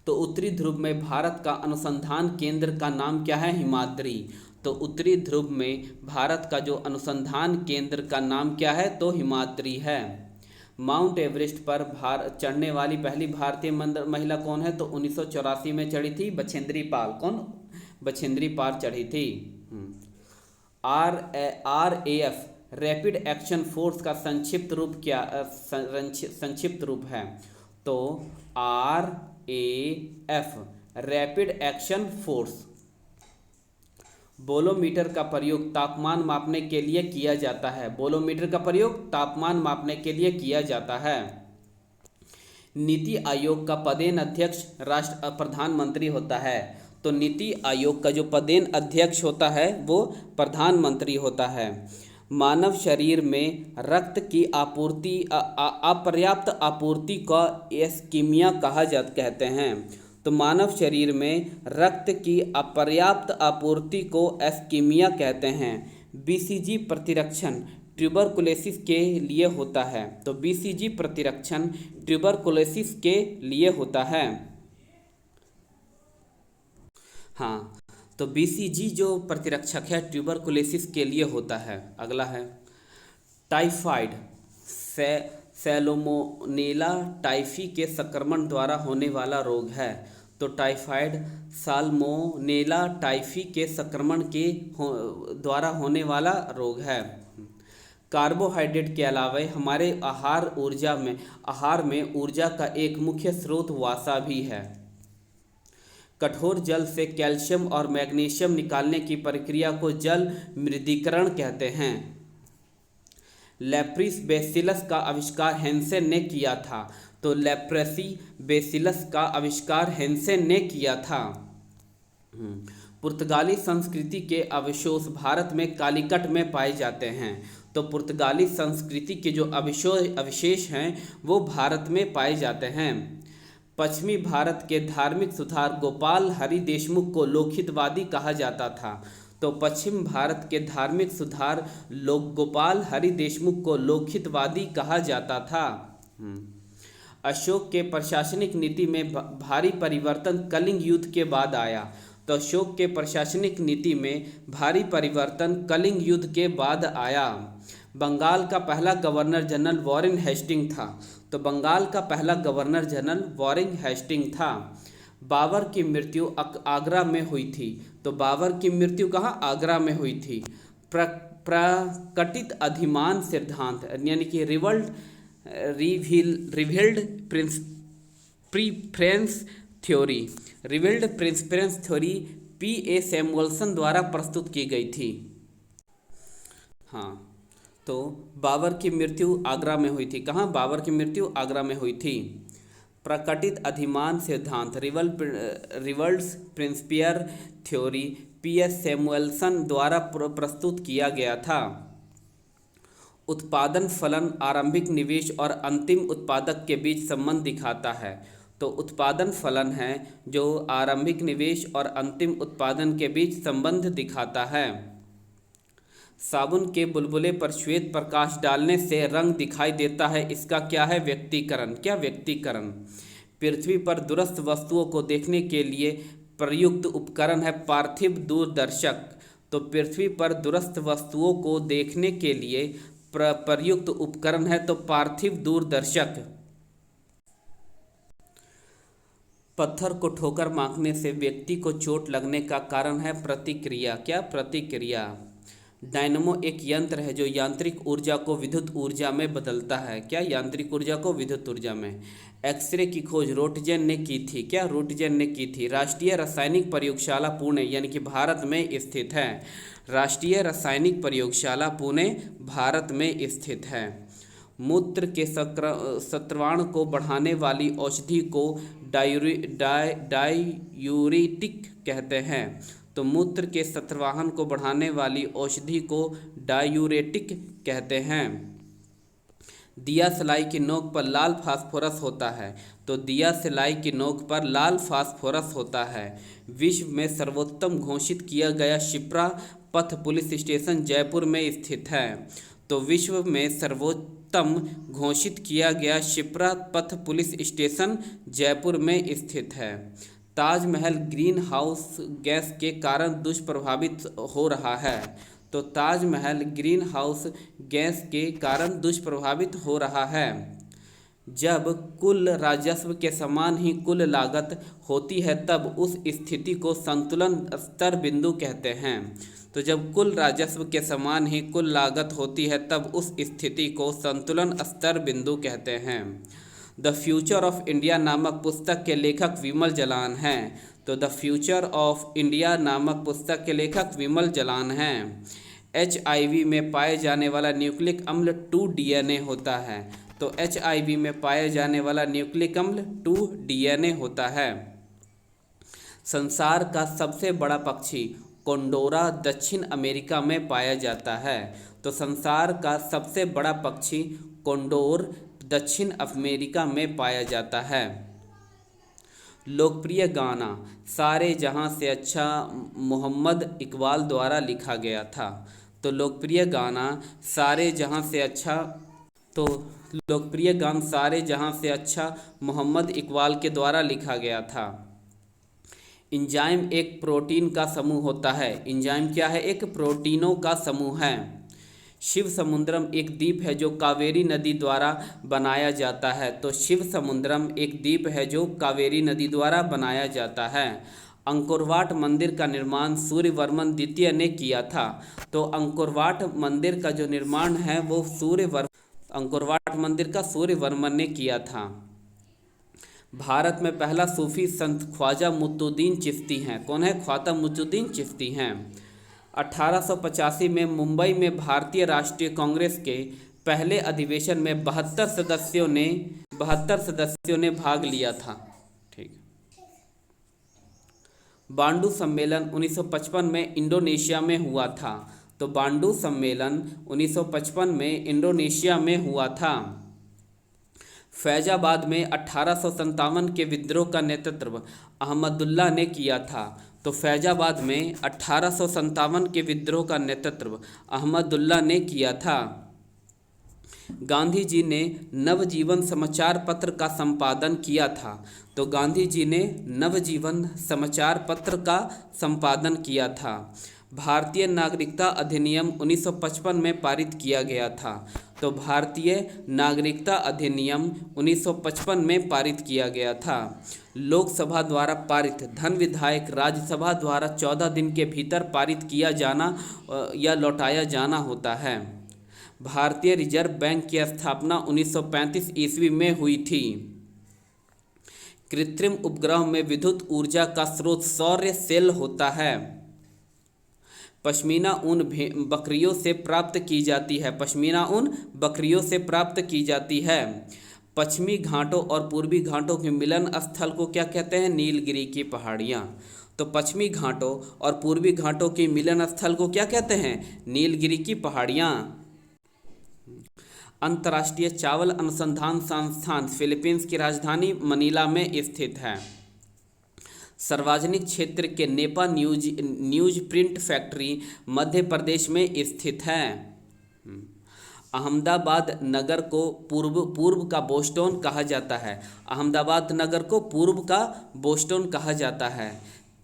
तो उत्तरी ध्रुव में भारत का अनुसंधान केंद्र का नाम क्या है? हिमाद्री। तो उत्तरी ध्रुव में भारत का जो अनुसंधान केंद्र का नाम क्या है? तो हिमाद्री है। माउंट एवरेस्ट पर चढ़ने वाली पहली भारतीय महिला कौन है? तो 1984 में चढ़ी थी बछेंद्री पाल। कौन? बछेंद्री पाल चढ़ी थी। RAF रैपिड एक्शन फोर्स का संक्षिप्त रूप क्या संक्षिप्त रूप है? तो RAF rapid action force. Bolometer का प्रयोग तापमान मापने के लिए किया जाता है। बोलोमीटर का प्रयोग तापमान मापने के लिए किया जाता है। नीति आयोग का पदेन अध्यक्ष प्रधानमंत्री होता है। तो नीति आयोग का जो पदेन अध्यक्ष होता है वो प्रधानमंत्री होता है। मानव शरीर में रक्त की आपूर्ति अपर्याप्त आपूर्ति का इस्कीमिया कहते हैं। तो मानव शरीर में रक्त की अपर्याप्त आपूर्ति को इस्कीमिया कहते हैं। बीसीजी प्रतिरक्षण ट्यूबरकुलोसिस के लिए होता है। तो बीसीजी प्रतिरक्षण ट्यूबरकुलोसिस के लिए होता है। हाँ, तो बीसीजी जो प्रतिरक्षक है ट्यूबरकुलोसिस के लिए होता है। अगला है टाइफाइड सैल्मोनेला टाइफी के संक्रमण द्वारा होने वाला रोग है। तो टाइफाइड साल्मोनेला टाइफी के संक्रमण के द्वारा होने वाला रोग है। कार्बोहाइड्रेट के अलावा हमारे आहार में ऊर्जा का एक मुख्य स्रोत वसा भी है। कठोर जल से कैल्शियम और मैग्नीशियम निकालने की प्रक्रिया को जल मृदीकरण कहते हैं। लेप्रिस बेसिलस का आविष्कार हेंसेन ने किया था। तो लेप्रेसी बेसिलस का आविष्कार हेंसेन ने किया था। पुर्तगाली संस्कृति के अवशेष भारत में कालीकट में पाए जाते हैं। तो पुर्तगाली संस्कृति के जो अवशेष हैं वो भारत में पाए जाते हैं। पश्चिमी भारत के धार्मिक सुधार गोपाल हरि देशमुख को लोकहितवादी कहा जाता था। तो पश्चिम भारत के धार्मिक सुधार गोपाल हरि देशमुख को लोकहितवादी कहा जाता था। अशोक के प्रशासनिक नीति में भारी परिवर्तन कलिंग युद्ध के बाद आया। तो अशोक के प्रशासनिक नीति में भारी परिवर्तन कलिंग युद्ध के बाद आया। बंगाल का पहला गवर्नर जनरल वॉरेन हेस्टिंग था। तो बंगाल का पहला गवर्नर जनरल वॉरेन हेस्टिंग था। बाबर की मृत्यु आगरा में हुई थी। तो बाबर की मृत्यु कहाँ? आगरा में हुई थी। प्रकटित अधिमान सिद्धांत यानी कि revealed preference theory P.A. Samuelson द्वारा प्रस्तुत की गई थी। हाँ, तो बाबर की मृत्यु आगरा में हुई थी। कहाँ? बाबर की मृत्यु आगरा में हुई थी। प्रकटित अधिमान सिद्धांत रिवर्ल्ड्स प्रिंसिपियर थ्योरी P.S. सैमुअल्सन द्वारा प्रस्तुत किया गया था। उत्पादन फलन आरंभिक निवेश और अंतिम उत्पादक के बीच संबंध दिखाता है। तो उत्पादन फलन है जो आरंभिक निवेश और अंतिम उत्पादन के बीच संबंध दिखाता है। साबुन के बुलबुले पर श्वेत प्रकाश डालने से रंग दिखाई देता है। इसका क्या है? व्यक्तीकरण। क्या? व्यक्तीकरण। पृथ्वी पर दूरस्थ वस्तुओं को देखने के लिए प्रयुक्त उपकरण है पार्थिव दूरदर्शक। तो पृथ्वी पर दूरस्थ वस्तुओं को देखने के लिए प्रयुक्त उपकरण है तो पार्थिव दूरदर्शक। पत्थर को ठोकर मारने से व्यक्ति को चोट लगने का कारण है प्रतिक्रिया। क्या? प्रतिक्रिया। डायनमो एक यंत्र है जो यांत्रिक ऊर्जा को विद्युत ऊर्जा में बदलता है। क्या? यांत्रिक ऊर्जा को विद्युत ऊर्जा में। एक्सरे की खोज रोटजन ने की थी। क्या? रोटजन ने की थी। राष्ट्रीय रासायनिक प्रयोगशाला पुणे यानी कि भारत में स्थित है। राष्ट्रीय रासायनिक प्रयोगशाला पुणे भारत में स्थित है। मूत्र के सत्रवाण को बढ़ाने वाली औषधि को डायूरेटिक कहते हैं। तो मूत्र के सत्रवाहन को बढ़ाने वाली औषधि को डायूरेटिक कहते हैं। दिया सलाई की नोक पर लाल फास्फोरस होता है। तो दिया सलाई की नोक पर लाल फास्फोरस होता है। विश्व में सर्वोत्तम घोषित किया गया शिप्रा पथ पुलिस स्टेशन जयपुर में स्थित है। तो विश्व में सर्वोत्तम घोषित किया गया शिप्रा पथ पुलिस स्टेशन जयपुर में स्थित है। ताजमहल ग्रीन हाउस गैस के कारण दुष्प्रभावित हो रहा है। तो ताजमहल ग्रीन हाउस गैस के कारण दुष्प्रभावित हो रहा है। जब कुल राजस्व के समान ही कुल लागत होती है तब उस स्थिति को संतुलन स्तर बिंदु कहते हैं। तो जब कुल राजस्व के समान ही कुल लागत होती है तब उस स्थिति को संतुलन स्तर बिंदु कहते हैं। द फ्यूचर ऑफ इंडिया नामक पुस्तक के लेखक विमल जलान हैं। तो द फ्यूचर ऑफ इंडिया नामक पुस्तक के लेखक विमल जलान हैं। HIV में पाए जाने वाला न्यूक्लिक अम्ल 2 DNA होता है। तो HIV में पाए जाने वाला न्यूक्लिक अम्ल 2 DNA होता है। संसार का सबसे बड़ा पक्षी कोंडोरा दक्षिण अमेरिका में पाया जाता है। तो संसार का सबसे बड़ा पक्षी कोंडोर दक्षिण अमेरिका में पाया जाता है। लोकप्रिय गाना सारे जहां से अच्छा मोहम्मद इकबाल द्वारा लिखा गया था। तो लोकप्रिय गाना सारे जहां से अच्छा लोकप्रिय गान सारे जहां से अच्छा मोहम्मद इकबाल के द्वारा लिखा गया था। एंजाइम एक प्रोटीन का समूह होता है। एंजाइम क्या है? एक प्रोटीनों का समूह है। शिव समुद्रम एक द्वीप है जो कावेरी नदी द्वारा बनाया जाता है। तो शिव समुद्रम एक द्वीप है जो कावेरी नदी द्वारा बनाया जाता है। अंकोरवाट मंदिर का निर्माण सूर्यवर्मन द्वितीय ने किया था। तो अंकोरवाट मंदिर का जो निर्माण है वो अंकोरवाट मंदिर का सूर्यवर्मन ने किया था। भारत में पहला सूफी संत ख्वाजा मुतुद्दीन चिश्ती हैं। कौन है? ख्वाजा मुतुद्दीन चिश्ती हैं। 1885 में मुंबई में भारतीय राष्ट्रीय कांग्रेस के पहले अधिवेशन में 72 सदस्यों ने भाग लिया था। ठीक। बांडू सम्मेलन 1955 में इंडोनेशिया में हुआ था। तो बांडू सम्मेलन 1955 में इंडोनेशिया में हुआ था। फैजाबाद में 1857 के विद्रोह का नेतृत्व अहमदुल्ला ने किया था। तो फैजाबाद में 1857 के विद्रोह का नेतृत्व अहमदुल्ला ने किया था। गांधी जी ने नवजीवन समाचार पत्र का संपादन किया था। तो गांधी जी ने नवजीवन समाचार पत्र का संपादन किया था। भारतीय नागरिकता अधिनियम 1955 में पारित किया गया था। तो भारतीय नागरिकता अधिनियम 1955 में पारित किया गया था। लोकसभा द्वारा पारित धन विधायक राज्यसभा द्वारा 14 दिन के भीतर पारित किया जाना या लौटाया जाना होता है। भारतीय रिजर्व बैंक की स्थापना 1935 ईस्वी में हुई थी। कृत्रिम उपग्रह में विद्युत ऊर्जा का स्रोत सौर सेल होता है। पश्मीना ऊन बकरियों से प्राप्त की जाती है। पश्मीना ऊन बकरियों से प्राप्त की जाती है। पश्चिमी घाटों और पूर्वी घाटों के मिलन स्थल को क्या कहते हैं? नीलगिरी की पहाड़ियाँ। तो पश्चिमी घाटों और पूर्वी घाटों के मिलन स्थल को क्या कहते हैं? नीलगिरी की पहाड़ियाँ। अंतर्राष्ट्रीय चावल अनुसंधान संस्थान फिलीपींस की राजधानी मनीला में स्थित है। सार्वजनिक क्षेत्र के Nipah news print factory Madhya Pradesh में स्थित है। अहमदाबाद नगर को पूर्व का बोस्टन कहा जाता है। अहमदाबाद नगर को पूर्व का बोस्टन कहा जाता है।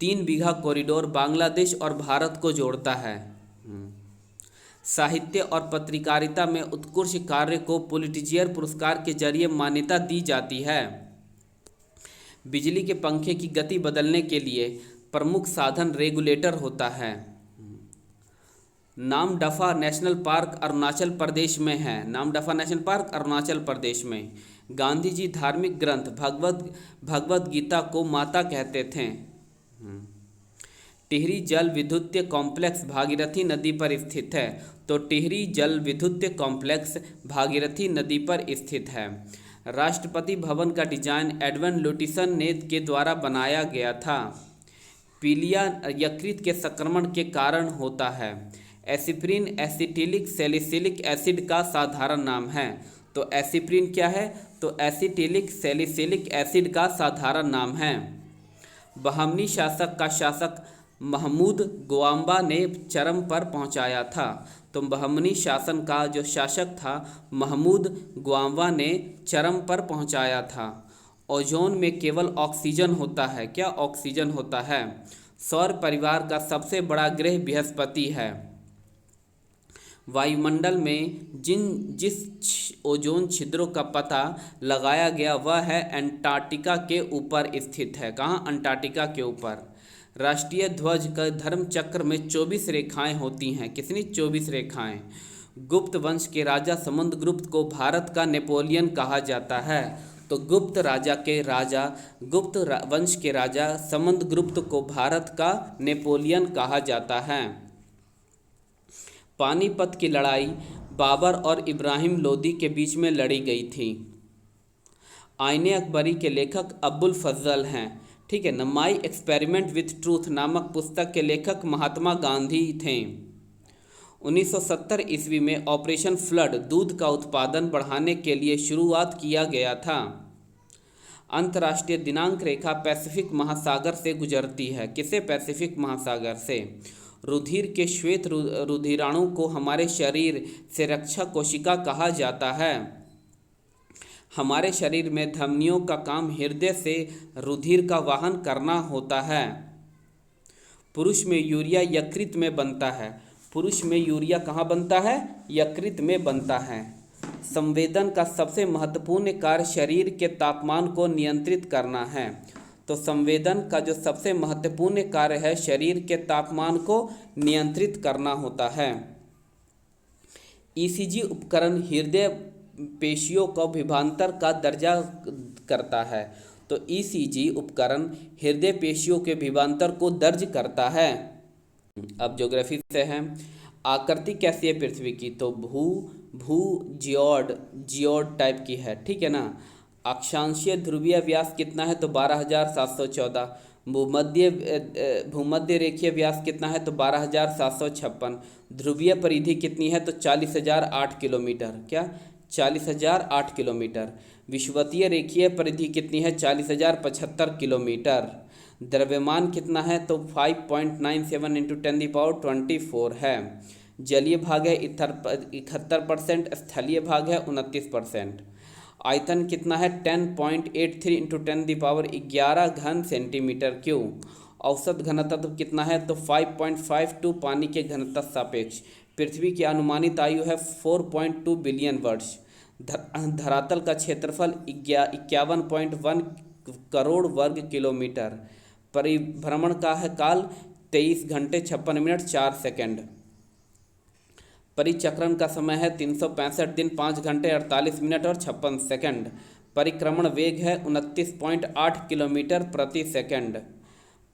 3 बीघा कॉरिडोर बांग्लादेश और भारत को जोड़ता है। साहित्य और पत्रकारिता में उत्कृष्ट कार्य को पुलिट्जर पुरस्कार के जरिए मान्यता दी जाती है। बिजली के पंखे की गति बदलने के लिए प्रमुख साधन रेगुलेटर होता है। नामदफा नेशनल पार्क अरुणाचल प्रदेश में है। नामदफा नेशनल पार्क अरुणाचल प्रदेश में। गांधी जी धार्मिक ग्रंथ भगवद गीता को माता कहते थे। टिहरी जल विद्युत कॉम्प्लेक्स भागीरथी नदी पर स्थित है। तो टिहरी जल विद्युत कॉम्प्लेक्स भागीरथी नदी पर स्थित है। राष्ट्रपति भवन का डिजाइन एडविन लुटिसन ने के द्वारा बनाया गया था। पीलिया यकृत के संक्रमण के कारण होता है। एसिप्रीन एसिटिलिक सैलिसिलिक एसिड का साधारण नाम है। तो एसिप्रीन क्या है? तो एसिटिलिक सैलिसिलिक एसिड का साधारण नाम है। बहमनी शासक का शासक महमूद ग्वाम्बा ने चरम पर पहुंचाया था। तो बहमनी शासन का जो शासक था महमूद ग्वाम्बा ने चरम पर पहुंचाया था। ओजोन में केवल ऑक्सीजन होता है। क्या? ऑक्सीजन होता है। सौर परिवार का सबसे बड़ा ग्रह बृहस्पति है। वायुमंडल में जिस ओजोन छिद्रों का पता लगाया गया वह है अंटार्कटिका के ऊपर स्थित है। कहाँ? अंटार्कटिका के ऊपर। राष्ट्रीय ध्वज का धर्म चक्र में 24 रेखाएं होती हैं। कितनी? 24 रेखाएं। गुप्त वंश के राजा समुद्रगुप्त को भारत का नेपोलियन कहा जाता है। तो गुप्त वंश के राजा समुद्रगुप्त को भारत का नेपोलियन कहा जाता है। पानीपत की लड़ाई बाबर और इब्राहिम लोदी के बीच में लड़ी गई थी। आईने अकबरी के लेखक अब्बुल फजल हैं। ठीक है न। माई एक्सपेरिमेंट विथ ट्रूथ नामक पुस्तक के लेखक महात्मा गांधी थे। 1970 ईस्वी में ऑपरेशन फ्लड दूध का उत्पादन बढ़ाने के लिए शुरुआत किया गया था। अंतर्राष्ट्रीय दिनांक रेखा पैसिफिक महासागर से गुजरती है। किसे? पैसिफिक महासागर से। रुधिर के श्वेत रुधिराणु को हमारे शरीर से रक्षा कोशिका कहा जाता है। हमारे शरीर में धमनियों का काम हृदय से रुधिर का वाहन करना होता है। पुरुष में यूरिया यकृत में बनता है। पुरुष में यूरिया कहाँ बनता है? यकृत में बनता है। संवेदन का सबसे महत्वपूर्ण कार्य शरीर के तापमान को नियंत्रित करना है। तो संवेदन का जो सबसे महत्वपूर्ण कार्य है शरीर के तापमान को नियंत्रित करना होता है। ईसीजी उपकरण हृदय पेशियों को विभवांतर का दर्जा करता है। तो ईसीजी उपकरण हृदय पेशियों के विभवांतर को दर्ज करता है। अब ज्योग्राफी से है। आकृति कैसी है पृथ्वी की? तो भू जियोड टाइप की है। ठीक है ना। अक्षांशीय ध्रुवीय व्यास कितना है? तो 12,714। भूमध्य रेखीय व्यास कितना है? तो 12,756। ध्रुवीय परिधि कितनी है? तो 40,008 किलोमीटर। क्या? 40,008 किलोमीटर। विषुवतीय रेखीय परिधि कितनी है? 40,075 किलोमीटर। द्रव्यमान कितना है? तो 5.97 × 10⁻24 है। जलीय भाग है 71%, स्थलीय भाग है 29%। आयतन कितना है? 10.83 × 10⁻11 घन सेंटीमीटर क्यूब। औसत घनत्व कितना है? तो 5.52 पानी के घनत्व सापेक्ष। पृथ्वी की अनुमानित आयु है 4.2 बिलियन वर्ष। धरातल का क्षेत्रफल 51.1 करोड़ वर्ग किलोमीटर। परिभ्रमण का है काल 23 घंटे 56 मिनट 4 सेकंड। परिचक्रण का समय है 365 दिन 5 घंटे 48 मिनट और 56 सेकंड। परिक्रमण वेग है 29.8 किलोमीटर प्रति सेकंड।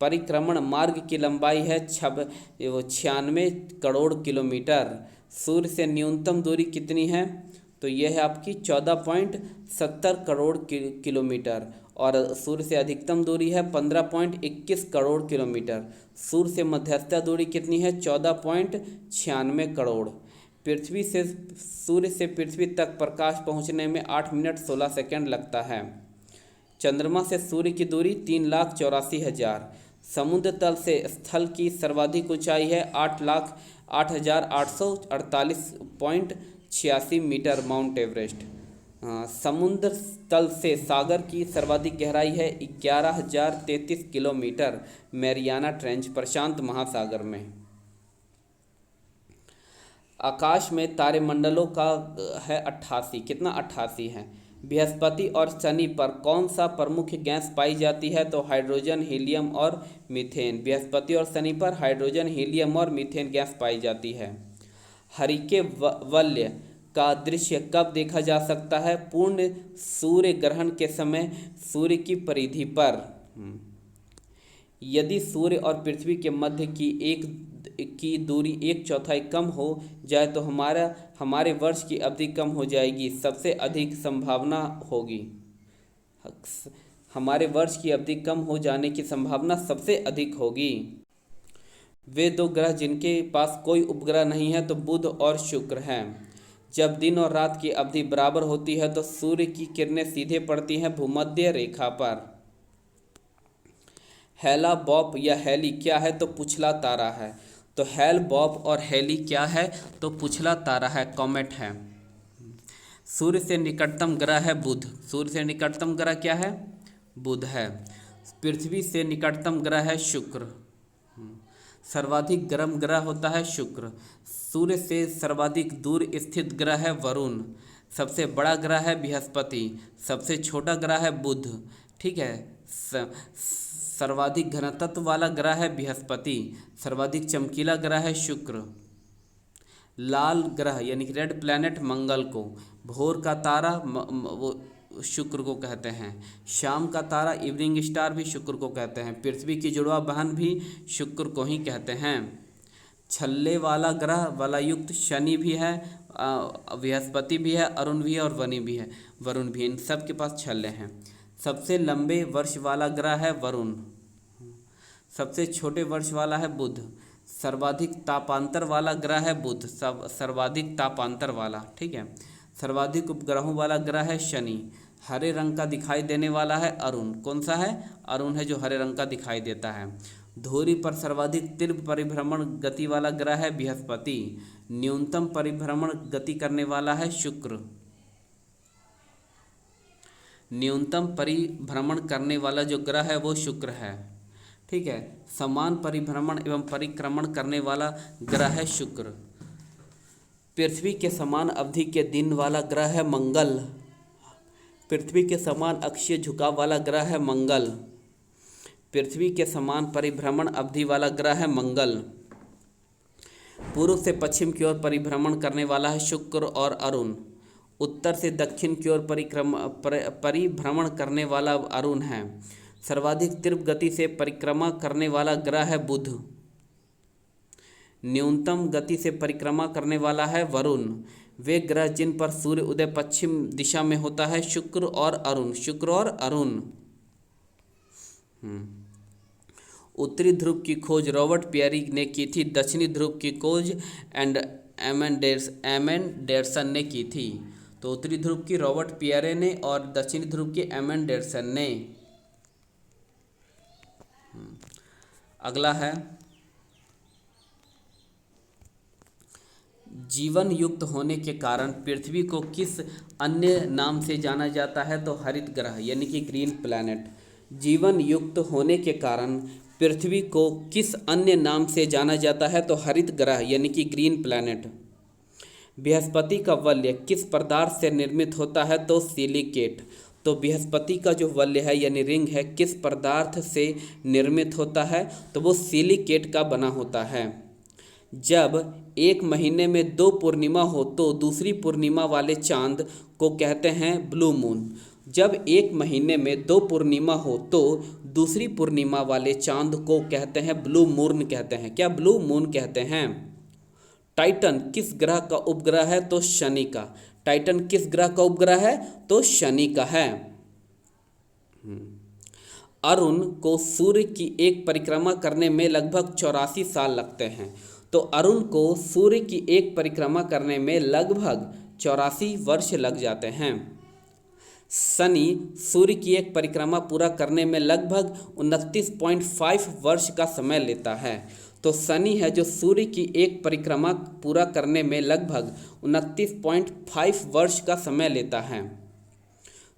परिक्रमण मार्ग की लंबाई है 96 करोड़ किलोमीटर। सूर्य से न्यूनतम दूरी कितनी है? तो यह है आपकी 14.70 करोड़ किलोमीटर और सूर्य से अधिकतम दूरी है 15.21 करोड़ किलोमीटर। सूर्य से मध्यस्थ दूरी कितनी है? 14.96 करोड़। पृथ्वी से सूर्य से पृथ्वी तक प्रकाश पहुंचने में 8 मिनट 16 सेकंड लगता है। चंद्रमा से सूर्य की दूरी 3,84,000। समुद्र तल से स्थल की सर्वाधिक ऊंचाई है 8,08,848.86 मीटर माउंट एवरेस्ट। समुद्र तल से सागर की सर्वाधिक गहराई है 11,033 किलोमीटर मैरियाना ट्रेंच प्रशांत महासागर में। आकाश में तारेमंडलों का है 88। कितना? 88 है। बृहस्पति और शनि पर कौन सा प्रमुख गैस पाई जाती है? तो हाइड्रोजन, हीलियम और मीथेन। बृहस्पति और शनि पर हाइड्रोजन, हीलियम और मीथेन गैस पाई जाती है। हरिके वलय का दृश्य कब देखा जा सकता है? पूर्ण सूर्य ग्रहण के समय सूर्य की परिधि पर। यदि सूर्य और पृथ्वी के मध्य की दूरी 1/4 कम हो जाए तो हमारे वर्ष की अवधि कम हो जाएगी। सबसे अधिक संभावना होगी। हमारे वर्ष की अवधि कम हो जाने की संभावना सबसे अधिक होगी। वे दो ग्रह जिनके पास कोई उपग्रह नहीं है तो बुध और शुक्र हैं। जब दिन और रात की अवधि बराबर होती है तो सूर्य की किरणें सीधे पड़ती हैं भूमध्य रेखा पर। हेला बॉप या हेली क्या है? तो पुछला तारा है। तो हेल बॉप और हेली क्या है? तो पुछला तारा है, कॉमेट है। सूर्य से निकटतम ग्रह है बुध। सूर्य से निकटतम ग्रह क्या है? बुध है। पृथ्वी से निकटतम ग्रह है शुक्र। सर्वाधिक गर्म ग्रह होता है शुक्र। सूर्य से सर्वाधिक दूर स्थित ग्रह है वरुण। सबसे बड़ा ग्रह है बृहस्पति। सबसे छोटा ग्रह है बुध। ठीक है। सर्वाधिक घनत्व वाला ग्रह है बृहस्पति। सर्वाधिक चमकीला ग्रह है शुक्र। लाल ग्रह यानी कि रेड प्लैनेट मंगल को। भोर का तारा शुक्र को कहते हैं। शाम का तारा इवनिंग स्टार भी शुक्र को कहते हैं। पृथ्वी की जुड़वा बहन भी शुक्र को ही कहते हैं। छल्ले वाला ग्रह वलयुक्त शनि भी है, बृहस्पति भी है, अरुण भी है और वरुण भी, इन सब के पास छल्ले हैं। सबसे लंबे वर्ष वाला ग्रह है वरुण। सबसे छोटे वर्ष वाला है बुध। सर्वाधिक तापांतर वाला ग्रह है बुध, सर्वाधिक तापांतर वाला, ठीक है। सर्वाधिक उपग्रहों वाला ग्रह है शनि। हरे रंग का दिखाई देने वाला है अरुण। कौन सा है? अरुण है जो हरे रंग का दिखाई देता है। धुरी पर सर्वाधिक तीव्र परिभ्रमण गति वाला ग्रह है बृहस्पति। न्यूनतम परिभ्रमण गति करने वाला है शुक्र। न्यूनतम परिभ्रमण करने वाला जो ग्रह है वो शुक्र है, ठीक है। समान परिभ्रमण एवं परिक्रमण करने वाला ग्रह है शुक्र। पृथ्वी के समान अवधि के दिन वाला ग्रह है मंगल। पृथ्वी के समान अक्षीय झुकाव वाला ग्रह है मंगल। पृथ्वी के समान परिभ्रमण अवधि वाला ग्रह है मंगल। पूर्व से पश्चिम की ओर परिभ्रमण करने वाला है शुक्र और अरुण। उत्तर से दक्षिण की ओर परिभ्रमण करने वाला अरुण है। सर्वाधिक तीव्र गति से परिक्रमा करने वाला ग्रह है बुध। न्यूनतम गति से परिक्रमा करने वाला है वरुण। वे ग्रह जिन पर सूर्य उदय पश्चिम दिशा में होता है शुक्र और अरुण, शुक्र और अरुण। उत्तरी ध्रुव की खोज रॉबर्ट पियरी ने की थी। दक्षिणी ध्रुव की खोज एमेंडेरसन ने की थी। तो उत्तरी ध्रुव की रॉबर्ट पियरे ने और दक्षिणी ध्रुव की एमेंडेरसन ने। अगला है जीवन युक्त होने के कारण पृथ्वी को किस अन्य नाम से जाना जाता है? तो हरित ग्रह यानी कि ग्रीन प्लैनेट। जीवन युक्त होने के कारण पृथ्वी को किस अन्य नाम से जाना जाता है? तो हरित ग्रह यानी कि ग्रीन प्लैनेट। बृहस्पति का वलय किस पदार्थ से निर्मित होता है? तो सिलिकेट। तो बृहस्पति का जो वलय है यानी रिंग है किस पदार्थ से निर्मित होता है? तो वो सिलिकेट का बना होता है। जब एक महीने में 2 पूर्णिमा हो तो दूसरी पूर्णिमा वाले चांद को कहते हैं ब्लू मून। जब एक महीने में 2 पूर्णिमा हो तो दूसरी पूर्णिमा वाले चांद को कहते हैं ब्लू मून कहते हैं। क्या? ब्लू मून कहते हैं। टाइटन किस ग्रह का उपग्रह है? तो शनि का। टाइटन किस ग्रह का उपग्रह है? तो शनि का है। अरुण को सूर्य की एक परिक्रमा करने में लगभग 84 साल लगते हैं। तो अरुण को सूर्य की एक परिक्रमा करने में लगभग 84 वर्ष लग जाते हैं। शनि सूर्य की एक परिक्रमा पूरा करने में लगभग 29.5 वर्ष का समय लेता है। तो शनि है जो सूर्य की एक परिक्रमा पूरा करने में लगभग 29.5 वर्ष का समय लेता है।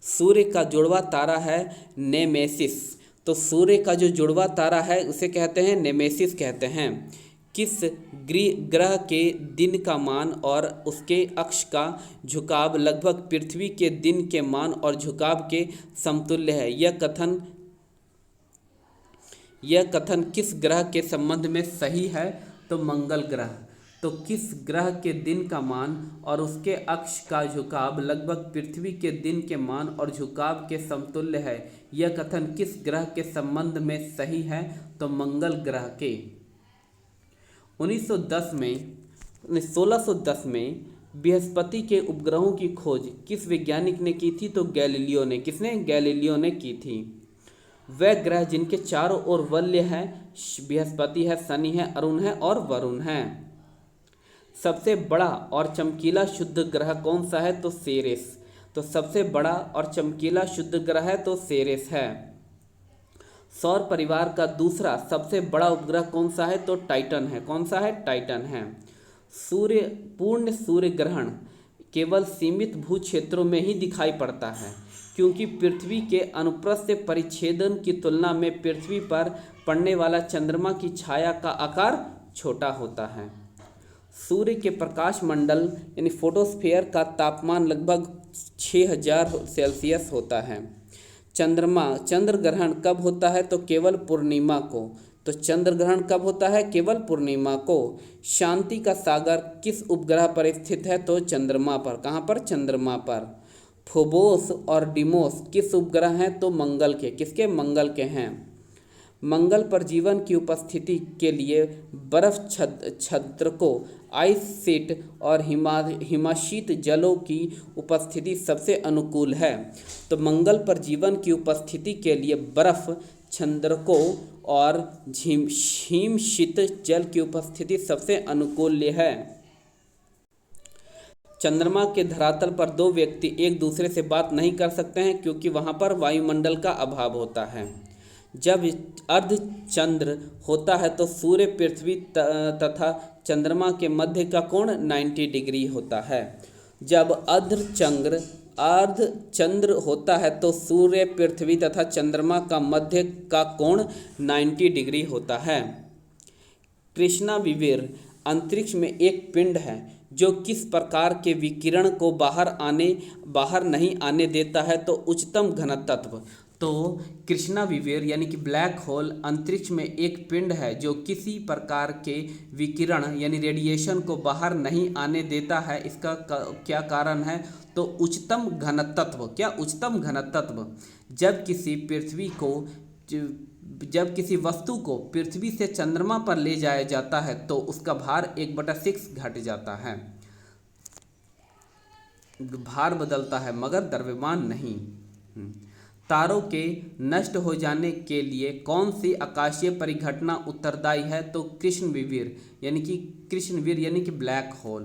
सूर्य का जुड़वा तारा है नेमेसिस। तो सूर्य का जो जुड़वा तारा है उसे कहते हैं नेमेसिस कहते हैं। किस ग्रह के दिन का मान और उसके अक्ष का झुकाव लगभग पृथ्वी के दिन के मान और झुकाव के समतुल्य है? यह कथन किस ग्रह के संबंध में सही है? तो मंगल ग्रह। तो किस ग्रह के दिन का मान और उसके अक्ष का झुकाव लगभग पृथ्वी के दिन के मान और झुकाव के समतुल्य है? यह कथन किस ग्रह के संबंध में सही है? तो मंगल ग्रह के। 1610 में बृहस्पति के उपग्रहों की खोज किस वैज्ञानिक ने की थी? तो गैलीलियो ने। किसने? गैलीलियो ने की थी। वह ग्रह जिनके चारों ओर वलय है बृहस्पति है, शनि है, अरुण है और वरुण है। सबसे बड़ा और चमकीला शुद्ध ग्रह कौन सा है? तो सेरेस। तो सबसे बड़ा और चमकीला शुद्ध ग्रह है तो सेरेस है। सौर परिवार का दूसरा सबसे बड़ा उपग्रह कौन सा है? तो टाइटन है। कौन सा है? टाइटन है। पूर्ण सूर्य ग्रहण केवल सीमित भू क्षेत्रों में ही दिखाई पड़ता है क्योंकि पृथ्वी के अनुप्रस्थ परिच्छेदन की तुलना में पृथ्वी पर पड़ने वाला चंद्रमा की छाया का आकार छोटा होता है। सूर्य के प्रकाश मंडल यानी फोटोस्फीयर का तापमान लगभग 6000 सेल्सियस होता है। चंद्र ग्रहण कब होता है? तो केवल पूर्णिमा को। तो चंद्र ग्रहण कब होता है? केवल पूर्णिमा को। शांति का सागर किस उपग्रह पर स्थित है? तो चंद्रमा पर। कहाँ पर? चंद्रमा पर। फोबोस और डिमोस किस उपग्रह हैं? तो मंगल के। किसके? मंगल के हैं। मंगल पर जीवन की उपस्थिति के लिए बर्फ छद्रकों, आइस शीट और हिमाशीत जलों की उपस्थिति सबसे अनुकूल है। तो मंगल पर जीवन की उपस्थिति के लिए बर्फ छद्रकों और हिमशीत जल की उपस्थिति सबसे अनुकूल है। चंद्रमा के धरातल पर दो व्यक्ति एक दूसरे से बात नहीं कर सकते हैं क्योंकि वहां पर वायुमंडल का अभाव होता है। जब अर्धचंद्र होता है तो सूर्य, पृथ्वी तथा चंद्रमा के मध्य का कोण 90 डिग्री होता है। जब अर्धचंद्र होता है तो सूर्य, पृथ्वी तथा चंद्रमा का मध्य का कोण 90 डिग्री होता है। कृष्णविवर अंतरिक्ष में एक पिंड है जो किस प्रकार के विकिरण को बाहर नहीं आने देता है? तो उच्चतम घनत्व। तो कृष्णविवर यानी कि ब्लैक होल अंतरिक्ष में एक पिंड है जो किसी प्रकार के विकिरण यानी रेडिएशन को बाहर नहीं आने देता है। इसका क्या कारण है? तो उच्चतम घनत्व। क्या? उच्चतम घनत्व। जब किसी वस्तु को पृथ्वी से चंद्रमा पर ले जाया जाता है तो उसका भार 1/6 घट जाता है। भार बदलता है मगर द्रव्यमान नहीं। तारों के नष्ट हो जाने के लिए कौन सी आकाशीय परिघटना उत्तरदायी है? तो कृष्णविवर यानी कि ब्लैक होल।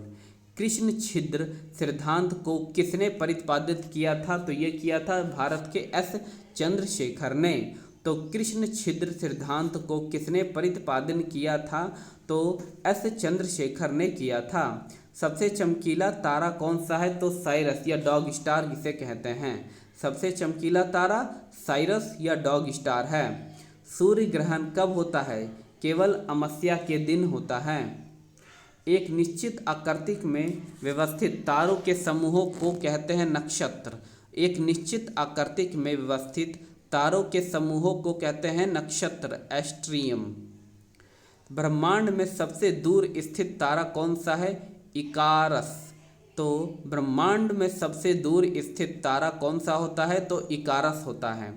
कृष्ण छिद्र सिद्धांत को किसने प्रतिपादित किया था? तो ये किया था भारत के एस चंद्रशेखर ने। तो कृष्ण छिद्र सिद्धांत को किसने प्रतिपादन किया था? तो एस चंद्रशेखर ने किया था। सबसे चमकीला तारा कौन सा है? तो साइरस या डॉग स्टार जिसे कहते हैं। सबसे चमकीला तारा साइरस या डॉग स्टार है। सूर्य ग्रहण कब होता है? केवल अमावस्या के दिन होता है। एक निश्चित आकृति में व्यवस्थित तारों के समूहों को कहते हैं नक्षत्र। एक निश्चित आकृति में व्यवस्थित तारों के समूहों को कहते हैं नक्षत्र, एस्ट्रियम। ब्रह्मांड में सबसे दूर स्थित तारा कौन सा है? इकारस। तो ब्रह्मांड में सबसे दूर स्थित तारा कौन सा होता है? तो इकारस होता है।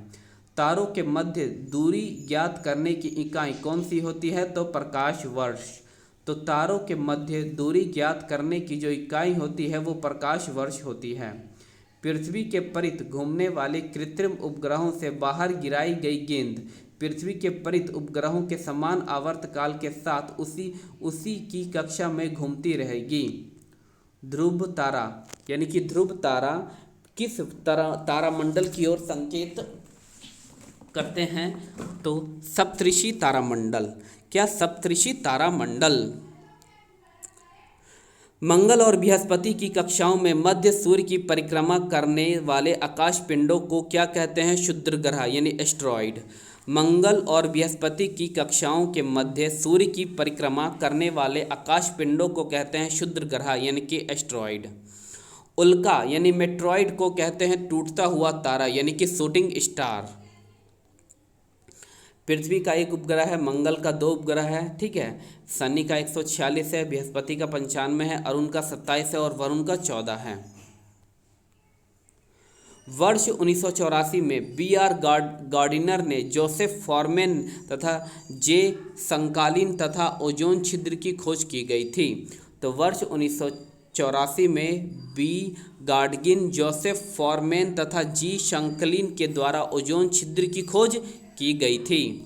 तारों के मध्य दूरी ज्ञात करने की इकाई कौन सी होती है? तो प्रकाश वर्ष। तो तारों के मध्य दूरी ज्ञात करने की जो इकाई होती है वो प्रकाश वर्ष होती है। पृथ्वी के परित घूमने वाले कृत्रिम उपग्रहों से बाहर गिराई गई गेंद पृथ्वी के परित उपग्रहों के समान आवर्तकाल के साथ उसी की कक्षा में घूमती रहेगी। ध्रुव तारा यानी कि ध्रुव तारा किस तारामंडल की ओर संकेत करते हैं? तो सप्तऋषि तारामंडल। क्या? सप्तऋषि तारामंडल। मंगल और बृहस्पति की कक्षाओं में मध्य सूर्य की परिक्रमा करने वाले आकाश पिंडों को क्या कहते हैं? क्षुद्र ग्रह यानी एस्ट्रॉइड। मंगल और बृहस्पति की कक्षाओं के मध्य सूर्य की परिक्रमा करने वाले आकाश पिंडों को कहते हैं क्षुद्र ग्रह यानी कि एस्ट्रॉइड। उल्का यानी मेट्रॉइड को कहते हैं टूटता हुआ तारा यानी कि शूटिंग स्टार। पृथ्वी का एक उपग्रह है, मंगल का 2 उपग्रह है, ठीक है। शनि का 146 है, बृहस्पति का 95 है, अरुण का 27 है और वरुण का 14 है। वर्ष 1984 में B.R. गार्डिनर ने जोसेफ फॉरमैन तथा जे संकालिन तथा ओजोन छिद्र की खोज की गई थी। तो वर्ष 1984 में बी गार्डगिन, जोसेफ फॉरमैन तथा जी संकलिन के द्वारा ओजोन छिद्र की खोज की गई थी।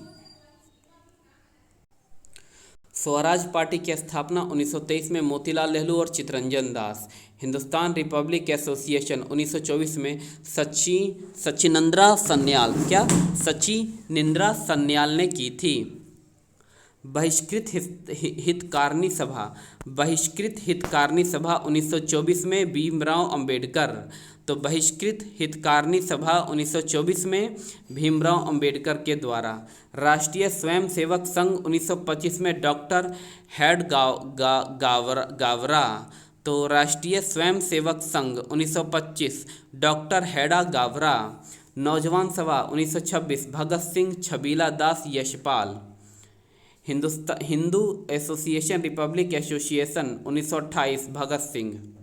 स्वराज पार्टी की स्थापना 1923 में मोतीलाल नेहरू और चित्तरंजन दास। हिंदुस्तान रिपब्लिक एसोसिएशन 1924 में सच्चिनिंद्रा सन्याल ने की थी। बहिष्कृत हितकारिणी सभा 1924 में भीमराव अंबेडकर। तो बहिष्कृत हितकारिणी सभा 1924 में भीमराव अंबेडकर के द्वारा। राष्ट्रीय स्वयंसेवक संघ 1925 में डॉक्टर हेड गावरा। तो राष्ट्रीय स्वयंसेवक संघ 1925 डॉक्टर हेडा गावरा। Naujawan Sabha 1926 Bhagat Singh, Chhabila Das, Yashpal. Hindu association republic association 1928 Bhagat Singh.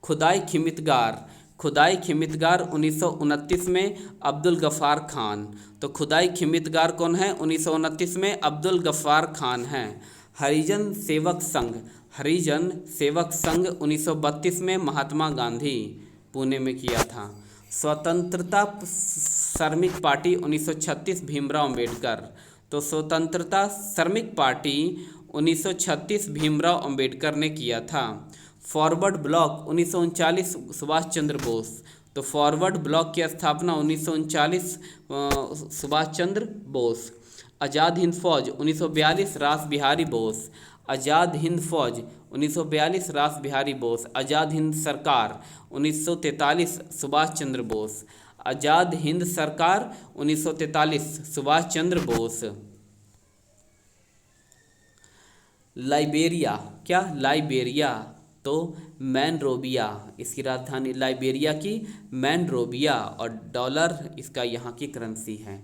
Khudai Khidmatgar खुदाई खिमितगार 1929 में अब्दुल गफ्फार खान। तो खुदाई खिमितगार कौन है? 1929 में अब्दुल गफ्फार खान हैं। हरिजन सेवक संघ, हरिजन सेवक संघ 1932 में महात्मा गांधी, पुणे में किया था। स्वतंत्रता श्रमिक पार्टी 1936 भीमराव अंबेडकर। तो स्वतंत्रता श्रमिक पार्टी 1936 भीमराव अंबेडकर ने किया था। Forward block 1939 Subhash Chandra Bose. तो फॉरवर्ड ब्लॉक की स्थापना 1939 सुभाष चंद्र बोस। आज़ाद हिंद फौज 1942 रास बिहारी बोस। आज़ाद हिंद फौज 1942 रास बिहारी बोस। आज़ाद हिंद सरकार 1943 सुभाष चंद्र बोस। आज़ाद हिंद सरकार 1943 सुभाष चंद्र बोस। लाइबेरिया, क्या? लाइबेरिया तो मैनरोबिया, इसकी राजधानी लाइबेरिया की मैनरोबिया, और डॉलर इसका यहाँ की करेंसी है।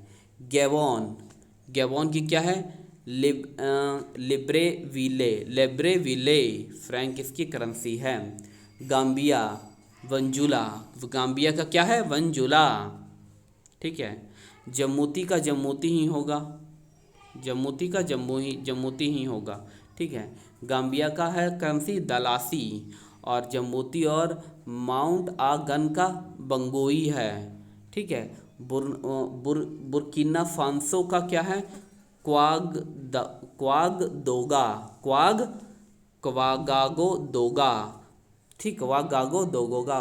गैबोन, गैबोन की क्या है? लिब्रेविले, लिब्रेविले फ्रैंक इसकी करेंसी है। गाम्बिया, वंजुला, गाम्बिया का क्या है? वंजुला, ठीक है। जम्मूती का जम्मूती ही होगा, जम्मूती का जम्मूती ही होगा, ठीक है। गाम्बिया का है करेंसी दलासी, और जम्मूती और माउंट आगन का बंगोई है, ठीक है। बुर्किना फांसो का क्या है? क्वागदोगा, क्वागागो दोगा, ठीक, क्वागागो दोगोगा।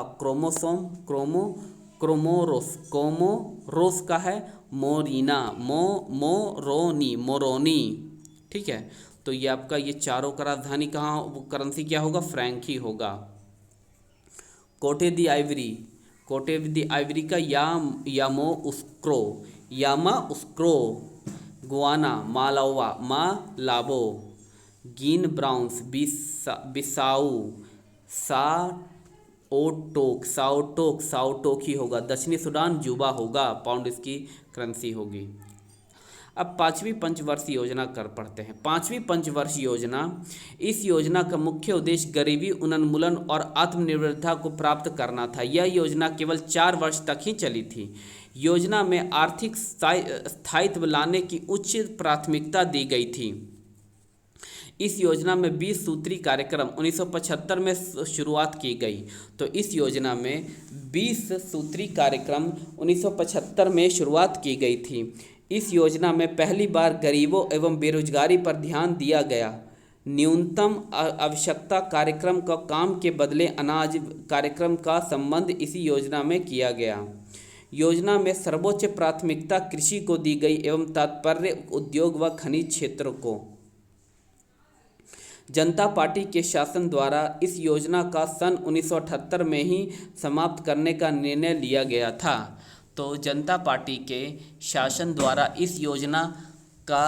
क्रोमोरोस का है मोरीना, मोरोनी, ठीक है। तो ये आपका ये चारों का राजधानी कहाँ, करेंसी क्या होगा? फ्रैंक ही होगा। कोटे दी आइवरी, कोटे दी आइवरी का यामा उस्क्रो। गुआना, मालाबो। गिन ब्राउन्स, बिसाऊ। साओटोक ही होगा। दक्षिणी सूडान, जुबा होगा, पाउंड इसकी करेंसी होगी। अब पाँचवीं पंचवर्षीय योजना कर पढ़ते हैं। पाँचवीं पंचवर्षीय योजना, इस योजना का मुख्य उद्देश्य गरीबी उन्मूलन और आत्मनिर्भरता को प्राप्त करना था। यह योजना केवल 4 वर्ष तक ही चली थी। योजना में आर्थिक स्थायित्व लाने की उच्च प्राथमिकता दी गई थी। इस योजना में 20 सूत्री कार्यक्रम 1975 में शुरुआत की गई। तो इस योजना में 20 सूत्री कार्यक्रम 1975 में शुरुआत की गई थी। इस योजना में पहली बार गरीबों एवं बेरोजगारी पर ध्यान दिया गया। न्यूनतम आवश्यकता कार्यक्रम का काम के बदले अनाज कार्यक्रम का संबंध इसी योजना में किया गया। योजना में सर्वोच्च प्राथमिकता कृषि को दी गई एवं तात्पर्य उद्योग व खनिज क्षेत्र को। जनता पार्टी के शासन द्वारा इस योजना का सन 1978 में ही समाप्त करने का निर्णय लिया गया था। तो जनता पार्टी के शासन द्वारा इस योजना का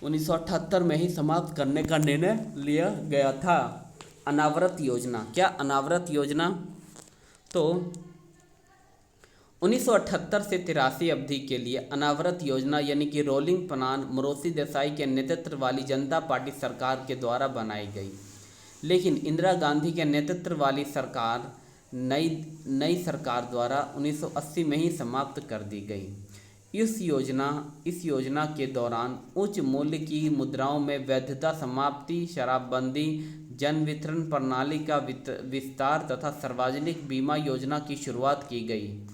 1978 में ही समाप्त करने का निर्णय लिया गया था। अनावृत योजना, क्या? अनावृत योजना तो 1978 से 83 अवधि के लिए अनावृत योजना यानी कि रोलिंग प्लान मोरोसी देसाई के नेतृत्व वाली जनता पार्टी सरकार के द्वारा बनाई गई। लेकिन इंदिरा गांधी के नेतृत्व वाली सरकार नई सरकार द्वारा 1980 में ही समाप्त कर दी गई। इस योजना के दौरान उच्च मूल्य की मुद्राओं में वैधता समाप्ति, शराबबंदी, जन वितरण प्रणाली का विस्तार तथा सार्वजनिक बीमा योजना की शुरुआत की गई।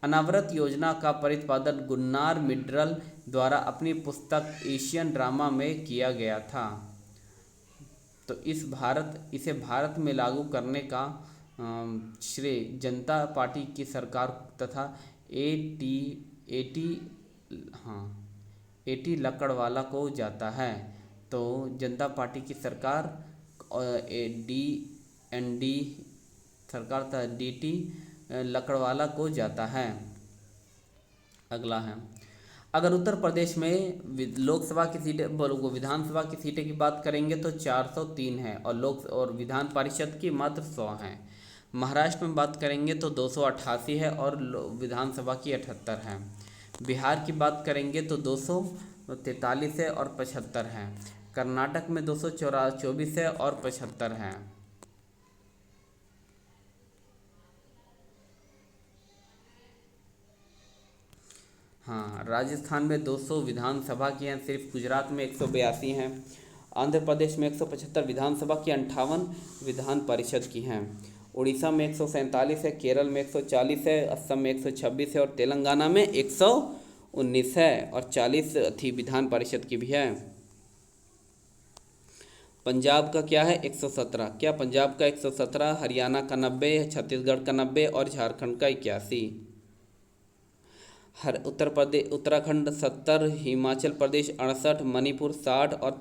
अनावृत योजना का प्रतिपादन गुन्नार मिडरल द्वारा अपनी पुस्तक एशियन ड्रामा में किया गया था। तो इसे भारत में लागू करने का श्रेय जनता पार्टी की सरकार तथा एटी लकड़वाला को जाता है। तो जनता पार्टी की सरकार DND सरकार तथा DT लकड़वाला को जाता है। अगला है, अगर उत्तर प्रदेश में लोकसभा की सीटें विधानसभा की सीटें की बात करेंगे तो 403 है और विधान परिषद की मात्र 100 हैं। महाराष्ट्र में बात करेंगे तो 288 है और विधानसभा की 78 है। बिहार की बात करेंगे तो 243 है और 75 है। कर्नाटक में 224 है और 75 है। हाँ, राजस्थान में 200 विधानसभा की हैं, सिर्फ गुजरात में 182 हैं। आंध्र प्रदेश में 175 विधानसभा की, 58 विधान परिषद की हैं। उड़ीसा में 147 है, केरल में 140 है, असम में 126 है और तेलंगाना में 119 है और 40 थी विधान परिषद की भी है। पंजाब का क्या है 117, क्या पंजाब का 117, हरियाणा का 90, छत्तीसगढ़ का 90 और झारखंड का 81। उत्तर प्रदेश उत्तराखंड 70, हिमाचल प्रदेश 68, मणिपुर 60 और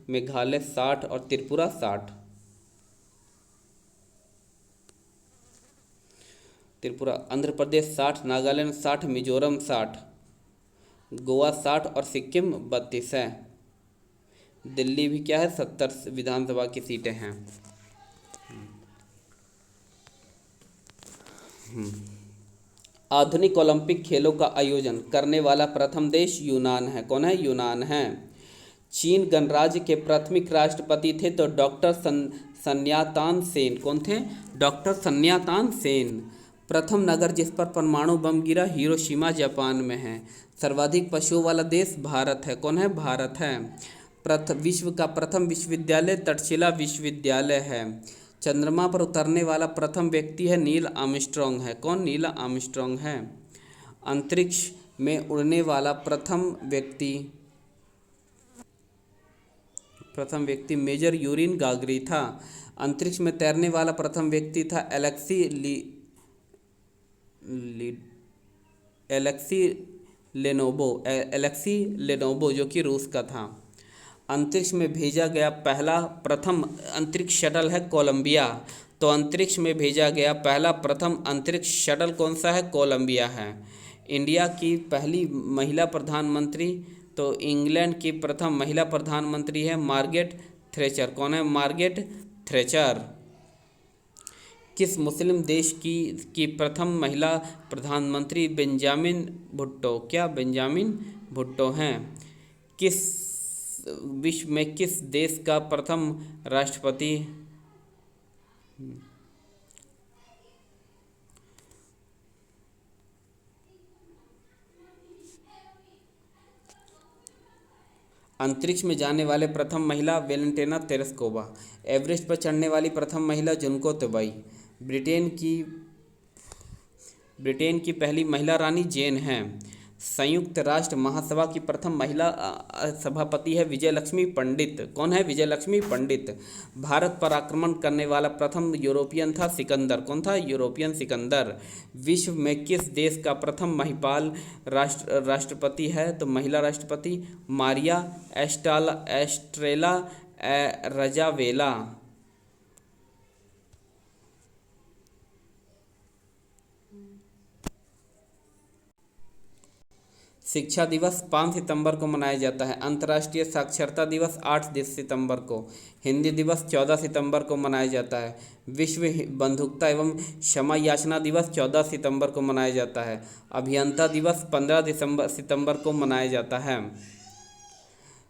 मेघालय 60 और त्रिपुरा 60। त्रिपुरा आंध्र प्रदेश 60, नागालैंड 60, मिजोरम 60, गोवा 60 और सिक्किम 32 है। दिल्ली भी क्या है 70 विधानसभा की सीटें हैं। आधुनिक ओलंपिक खेलों का आयोजन करने वाला प्रथम देश यूनान है। कौन है? यूनान है। चीन गणराज्य के प्राथमिक राष्ट्रपति थे तो डॉक्टर सन्यातान सेन। कौन थे? डॉक्टर सन्यातान सेन। प्रथम नगर जिस पर परमाणु बम गिरा हिरोशिमा जापान में है। सर्वाधिक पशुओं वाला देश भारत है। कौन है? भारत है। विश्व का प्रथम विश्वविद्यालय तक्षशिला विश्वविद्यालय है। चंद्रमा पर उतरने वाला प्रथम व्यक्ति है नील आर्मस्ट्रॉन्ग है। कौन? नील आर्मस्ट्रॉन्ग है। अंतरिक्ष में उड़ने वाला प्रथम व्यक्ति मेजर यूरिन गागरी था। अंतरिक्ष में तैरने वाला प्रथम व्यक्ति था एलेक्सी लेनोवो जो कि रूस का था। अंतरिक्ष में भेजा गया प्रथम अंतरिक्ष शटल है कोलंबिया। तो अंतरिक्ष में भेजा गया प्रथम अंतरिक्ष शटल कौन सा है? कोलंबिया है। इंडिया की पहली महिला प्रधानमंत्री, तो इंग्लैंड की प्रथम महिला प्रधानमंत्री है मार्गरेट थ्रेचर। कौन है? मार्गरेट थ्रेचर। किस मुस्लिम देश की प्रथम महिला प्रधानमंत्री बेंजामिन भुट्टो। क्या? बेंजामिन भुट्टो हैं। विश्व में किस देश का प्रथम राष्ट्रपति अंतरिक्ष में जाने वाले प्रथम महिला वेलेंटिना तेरेस्कोवा। एवरेस्ट पर चढ़ने वाली प्रथम महिला जुनको तबई। ब्रिटेन की पहली महिला रानी जेन है। संयुक्त राष्ट्र महासभा की प्रथम महिला सभापति है विजय लक्ष्मी पंडित। कौन है? विजय लक्ष्मी पंडित। भारत पर आक्रमण करने वाला प्रथम यूरोपियन था सिकंदर। कौन था? यूरोपियन सिकंदर। विश्व में किस देश का प्रथम महिपाल राष्ट्रपति है? तो महिला राष्ट्रपति मारिया एस्ट्रेला रजावेला। शिक्षा दिवस 5 सितंबर को मनाया जाता है। अंतर्राष्ट्रीय साक्षरता दिवस 8 सितंबर को। हिंदी दिवस 14 सितंबर को मनाया जाता है। विश्व बंधुकता एवं क्षमा याचना दिवस 14 सितंबर को मनाया जाता है। अभियंता दिवस 15 सितंबर को मनाया जाता है।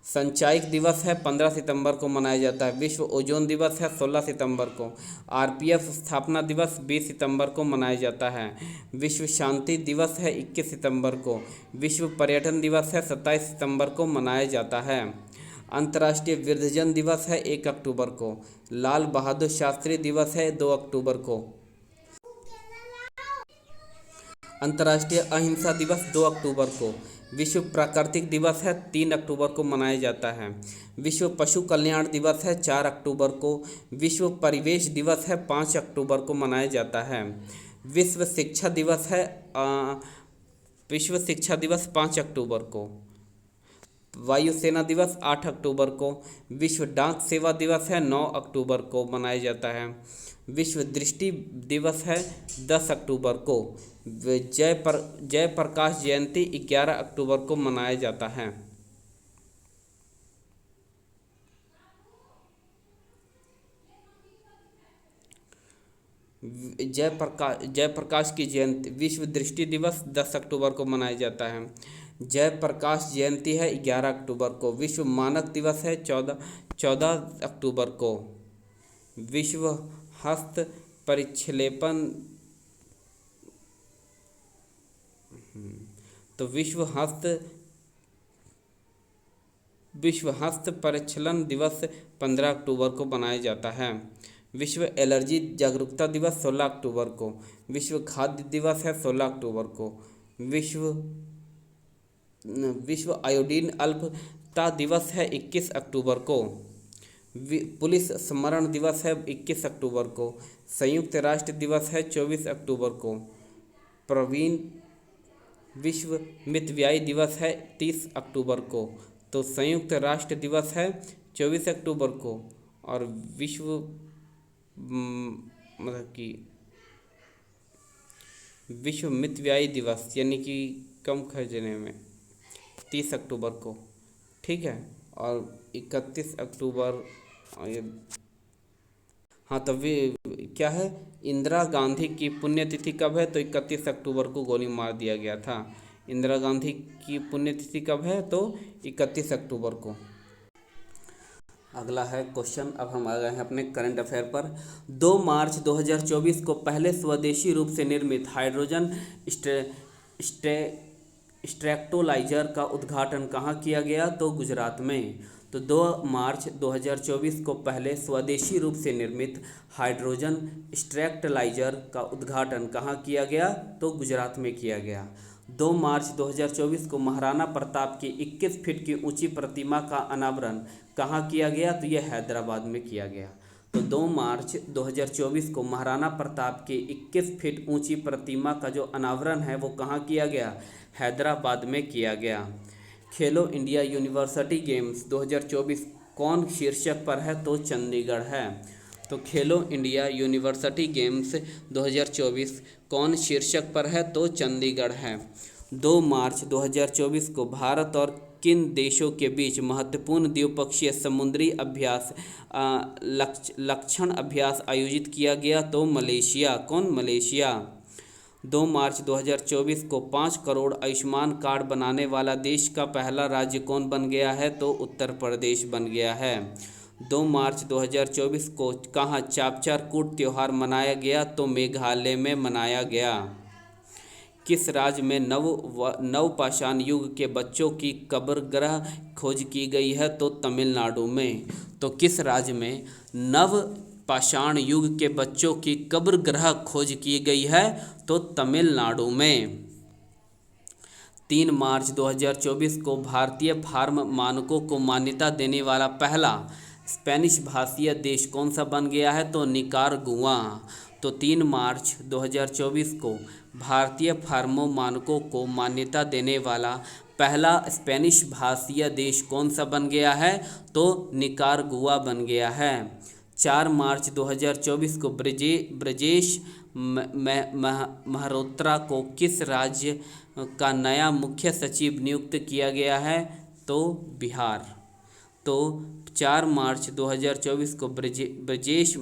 संचायक दिवस है 15 सितंबर को मनाया जाता है। विश्व ओजोन दिवस है 16 सितंबर को। आरपीएफ स्थापना दिवस 20 सितंबर को मनाया जाता है। विश्व शांति दिवस है 21 सितंबर को। विश्व पर्यटन दिवस है 27 सितंबर को मनाया जाता है। अंतर्राष्ट्रीय वृद्धजन दिवस है 1 अक्टूबर को। लाल बहादुर शास्त्री दिवस है 2 अक्टूबर को। अंतर्राष्ट्रीय अहिंसा दिवस 2 अक्टूबर को। विश्व प्राकृतिक दिवस है 3 अक्टूबर को मनाया जाता है। विश्व पशु कल्याण दिवस है 4 अक्टूबर को। विश्व परिवेश दिवस है 5 अक्टूबर को मनाया जाता है। विश्व शिक्षा दिवस 5 अक्टूबर को। वायुसेना दिवस 8 अक्टूबर को। विश्व डाक सेवा दिवस है 9 अक्टूबर को मनाया जाता है। विश्व दृष्टि दिवस है 10 अक्टूबर को। जयप्रकाश जयंती 11 अक्टूबर को मनाया जाता है। जयप्रकाश की जयंती विश्व दृष्टि दिवस 10 अक्टूबर को मनाया जाता है। जयप्रकाश जयंती है 11 अक्टूबर को। विश्व मानक दिवस है 14 अक्टूबर को। विश्व हस्त परिक्षेपण तो विश्व हस्त प्रक्षालन दिवस 15 अक्टूबर को मनाया जाता है। विश्व एलर्जी जागरूकता दिवस 16 अक्टूबर को। विश्व खाद्य दिवस है 16 अक्टूबर को। विश्व आयोडीन अल्पता दिवस है 21 अक्टूबर को। पुलिस स्मरण दिवस है 21 अक्टूबर को। संयुक्त राष्ट्र दिवस है 24 अक्टूबर को। प्रवीण विश्व मितव्ययी दिवस है 30 अक्टूबर को। तो संयुक्त राष्ट्र दिवस है 24 अक्टूबर को और विश्व मतलब कि विश्व मितव्ययी दिवस यानी कि कम खर्चने में 30 अक्टूबर को, ठीक है। और 31 अक्टूबर हाँ तो क्या है, इंदिरा गांधी की पुण्यतिथि कब है? तो 31 अक्टूबर को गोली मार दिया गया था। इंदिरा गांधी की पुण्यतिथि कब है? तो 31 अक्टूबर को। अगला है क्वेश्चन, अब हम आ गए हैं अपने करंट अफेयर पर। 2 मार्च 2024 को पहले स्वदेशी रूप से निर्मित हाइड्रोजन स्ट्रैक्टोलाइजर का उद्घाटन कहाँ किया गया? तो गुजरात में। तो 2 मार्च 2024 को पहले स्वदेशी रूप से निर्मित हाइड्रोजन स्ट्रैक्टलाइजर का उद्घाटन कहाँ किया गया? तो गुजरात में किया गया। 2 मार्च 2024 को महाराणा प्रताप की 21 फीट की ऊंची प्रतिमा का अनावरण कहाँ किया गया? तो यह हैदराबाद में किया गया। तो 2 मार्च 2024 को महाराणा प्रताप की 21 फीट ऊंची प्रतिमा का जो अनावरण है वो कहाँ किया गया? हैदराबाद में किया गया। खेलो इंडिया यूनिवर्सिटी गेम्स 2024 कौन शीर्षक पर है? तो चंडीगढ़ है। तो खेलो इंडिया यूनिवर्सिटी गेम्स 2024 कौन शीर्षक पर है? तो चंडीगढ़ है। 2 मार्च 2024 को भारत और किन देशों के बीच महत्वपूर्ण द्विपक्षीय समुद्री अभ्यास लक्षण अभ्यास आयोजित किया गया? तो मलेशिया। कौन? मलेशिया। 2 मार्च 2024 को 5 करोड़ आयुष्मान कार्ड बनाने वाला देश का पहला राज्य कौन बन गया है? तो उत्तर प्रदेश बन गया है। 2 मार्च 2024 को कहाँ चापचार कूट त्यौहार मनाया गया? तो मेघालय में मनाया गया। किस राज्य में नवपाषाण युग के बच्चों की कब्र ग्रह खोज की गई है? तो तमिलनाडु में। तो किस राज्य में नवपाषाण युग के बच्चों की कब्र ग्रह खोज की गई है? तो तमिलनाडु में। 3 मार्च 2024 को भारतीय फार्म मानकों को मान्यता देने वाला पहला स्पेनिश भाषीय देश कौन सा बन गया है? तो निकारागुआ। तो 3 मार्च 2024 को भारतीय फार्मो मानकों को मान्यता देने वाला पहला स्पेनिश भाषीय देश कौन सा बन गया है? तो निकारागुआ बन गया है। 4 मार्च 2024 को ब्रजेश मेहरोत्रा को किस राज्य का नया मुख्य सचिव नियुक्त किया गया है? तो बिहार। तो 4 मार्च 2024 को ब्रजेश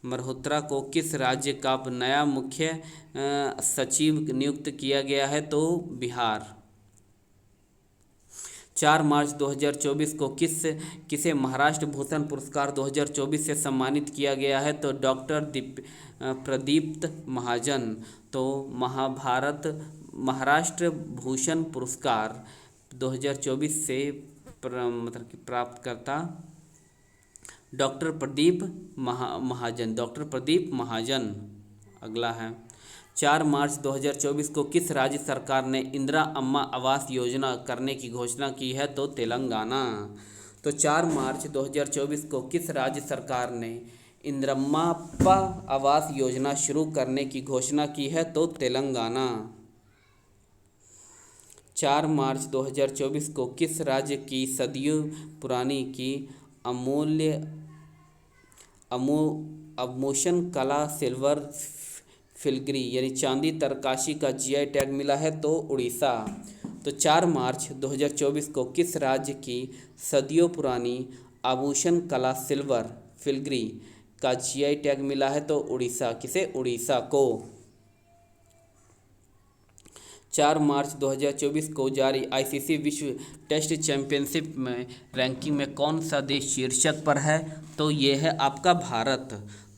मेहरोत्रा को किस राज्य का नया मुख्य सचिव नियुक्त किया गया है? तो बिहार। 4 मार्च 2024 को किसे महाराष्ट्र भूषण पुरस्कार 2024 से सम्मानित किया गया है? तो डॉक्टर प्रदीप्त महाजन। तो महाराष्ट्र भूषण पुरस्कार 2024 से मतलब कि प्राप्तकर्ता डॉक्टर प्रदीप महाजन। अगला है 4 मार्च 2024 को किस राज्य सरकार ने इंदिरा अम्मा आवास योजना करने की घोषणा की है? तो तेलंगाना। तो 4 मार्च 2024 को किस राज्य सरकार ने इंदिरम्मा आवास योजना शुरू करने की घोषणा की है? तो तेलंगाना। 4 मार्च 2024 को किस राज्य की सदियों पुरानी की अवमोशन कला सिल्वर फिलग्री यानी चांदी तरकाशी का जीआई टैग मिला है? तो उड़ीसा। तो 4 मार्च 2024 को किस राज्य की सदियों पुरानी आभूषण कला सिल्वर फिलग्री का जीआई टैग मिला है? तो उड़ीसा। किसे? उड़ीसा को। 4 मार्च 2024 को जारी आईसीसी विश्व टेस्ट चैंपियनशिप में रैंकिंग में कौन सा देश शीर्षक पर है? तो ये है आपका भारत।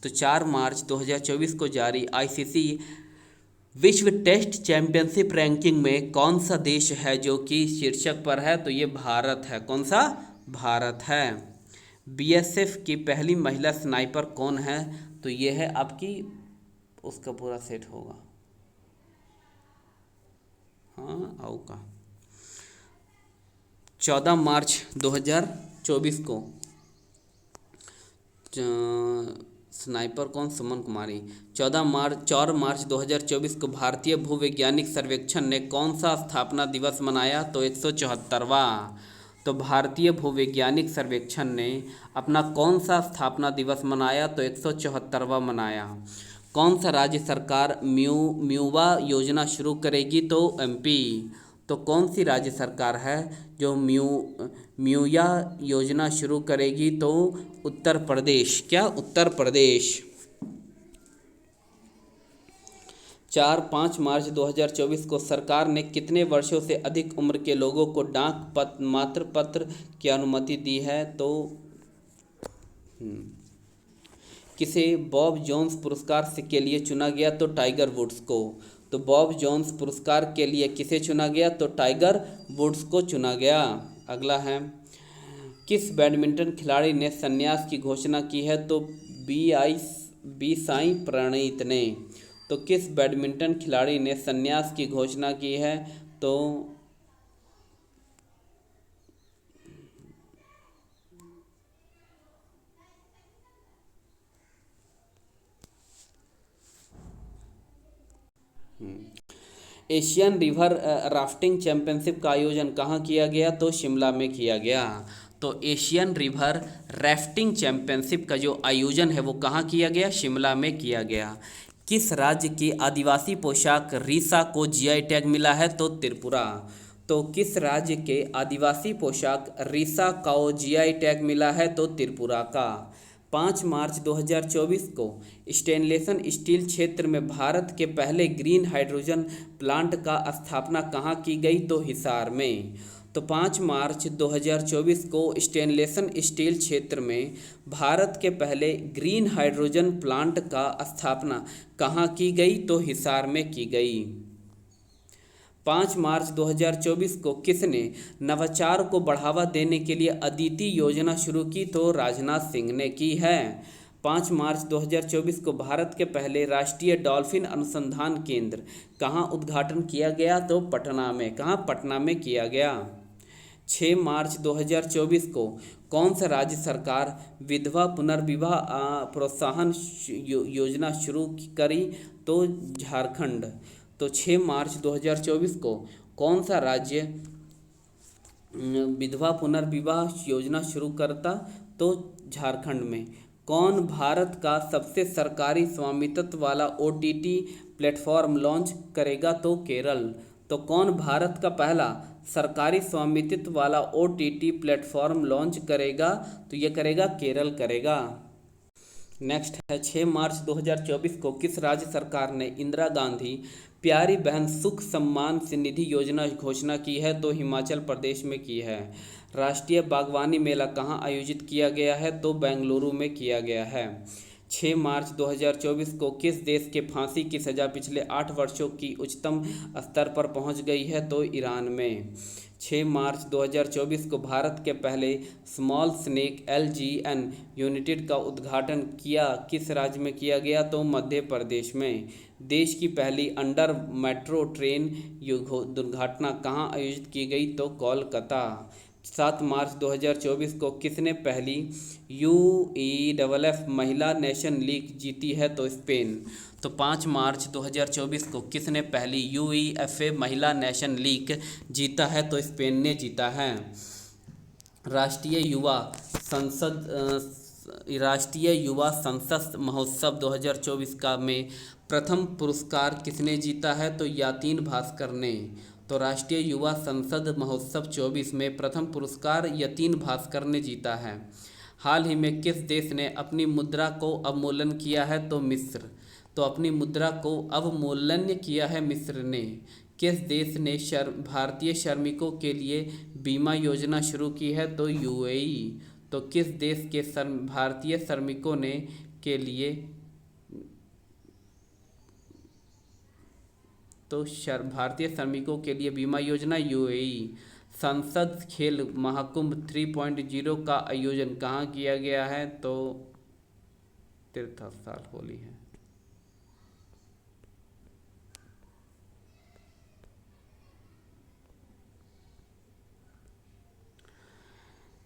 तो 4 मार्च 2024 को जारी आईसीसी विश्व टेस्ट चैंपियनशिप रैंकिंग में कौन सा देश है जो कि शीर्षक पर है? तो ये भारत है। कौन सा? भारत है। बीएसएफ की पहली महिला स्नाइपर कौन है? तो ये है आपकी, उसका पूरा सेट होगा। हाँ आओ का 14 मार्च 2024 को स्नाइपर कौन? सुमन कुमारी। 4 मार्च 2024 को भारतीय भूवैज्ञानिक सर्वेक्षण ने कौन सा स्थापना दिवस मनाया? तो 174वां। तो भारतीय भूवैज्ञानिक सर्वेक्षण ने अपना कौन सा स्थापना दिवस मनाया? तो 174वां मनाया। कौन सा राज्य सरकार म्यूवा योजना शुरू करेगी? तो एमपी। तो कौन सी राज्य सरकार है जो म्यूया योजना शुरू करेगी? तो उत्तर प्रदेश। क्या? उत्तर प्रदेश। 4-5 मार्च 2024 को सरकार ने कितने वर्षों से अधिक उम्र के लोगों को डाक मात्र पत्र की अनुमति दी है? तो किसे बॉब जोन्स पुरस्कार के लिए चुना गया? तो टाइगर वुड्स को। तो बॉब जोन्स पुरस्कार के लिए किसे चुना गया? तो टाइगर वुड्स को चुना गया। अगला है, किस बैडमिंटन खिलाड़ी ने संन्यास की घोषणा की है? तो बी साई प्रणीत ने। तो किस बैडमिंटन खिलाड़ी ने संन्यास की घोषणा की है? तो एशियन रिवर राफ्टिंग चैंपियनशिप का आयोजन कहाँ किया गया? तो शिमला में किया गया। तो एशियन रिवर राफ्टिंग चैंपियनशिप का जो आयोजन है वो कहाँ किया गया? शिमला में किया गया। किस राज्य की आदिवासी पोशाक रीसा को जीआई टैग मिला है? तो त्रिपुरा। तो किस राज्य के आदिवासी पोशाक रीसा को जीआई टैग मिला है? तो त्रिपुरा का। 5 मार्च 2024 को स्टेनलेस स्टील क्षेत्र में भारत के पहले ग्रीन हाइड्रोजन प्लांट का स्थापना कहाँ की गई? तो हिसार में। तो 5 मार्च 2024 को स्टेनलेस स्टील क्षेत्र में भारत के पहले ग्रीन हाइड्रोजन प्लांट का स्थापना कहाँ की गई? तो हिसार में की गई। 5 मार्च 2024 को किसने नवाचार को बढ़ावा देने के लिए अदिति योजना शुरू की? तो राजनाथ सिंह ने की है। 5 मार्च 2024 को भारत के पहले राष्ट्रीय डॉल्फिन अनुसंधान केंद्र कहाँ उद्घाटन किया गया? तो पटना में। कहाँ? पटना में किया गया। 6 मार्च 2024 को कौन सा राज्य सरकार विधवा पुनर्विवाह प्रोत्साहन योजना शुरू करी? तो झारखंड। तो 6 मार्च 2024 को कौन सा राज्य विधवा पुनर्विवाह योजना शुरू करता? तो झारखंड में। कौन भारत का सबसे सरकारी स्वामित्व वाला ओटीटी प्लेटफॉर्म लॉन्च करेगा? तो केरल। तो कौन भारत का पहला सरकारी स्वामित्व वाला ओटीटी प्लेटफॉर्म लॉन्च करेगा? तो ये करेगा केरल करेगा। नेक्स्ट है, 6 मार्च 2024 को किस राज्य सरकार ने इंदिरा गांधी प्यारी बहन सुख सम्मान निधि योजना घोषणा की है? तो हिमाचल प्रदेश में की है। राष्ट्रीय बागवानी मेला कहाँ आयोजित किया गया है? तो बेंगलुरु में किया गया है। 6 मार्च 2024 को किस देश के फांसी की सज़ा पिछले 8 वर्षों की उच्चतम स्तर पर पहुंच गई है? तो ईरान में। 6 मार्च 2024 को भारत के पहले स्मॉल स्नेक एलजीएन यूनिट का उद्घाटन किस राज्य में किया गया? तो मध्य प्रदेश में। देश की पहली अंडर मेट्रो ट्रेन दुर्घटना कहाँ आयोजित की गई? तो कोलकाता। 7 मार्च 2024 को किसने पहली यूईएफए महिला नेशन लीग जीती है? तो स्पेन। तो 5 मार्च 2024 को किसने पहली यूईएफए महिला नेशन लीग जीता है? तो स्पेन ने जीता है। राष्ट्रीय युवा संसद महोत्सव 2024 का में प्रथम पुरस्कार किसने जीता है? तो यातीन भास्कर ने। तो राष्ट्रीय युवा संसद महोत्सव 24 में प्रथम पुरस्कार यतीन भास्कर ने जीता है। हाल ही में किस देश ने अपनी मुद्रा को अवमूल्यन किया है? तो मिस्र। तो अपनी मुद्रा को अवमूल्यन किया है मिस्र ने। किस देश ने भारतीय श्रमिकों के लिए बीमा योजना शुरू की है? तो यूएई। तो किस देश के भारतीय श्रमिकों ने के लिए तो भारतीय श्रमिकों के लिए बीमा योजना यूएई। संसद खेल महाकुंभ 3.0 का आयोजन कहाँ किया गया है? तो तीर्थस्थल होली है।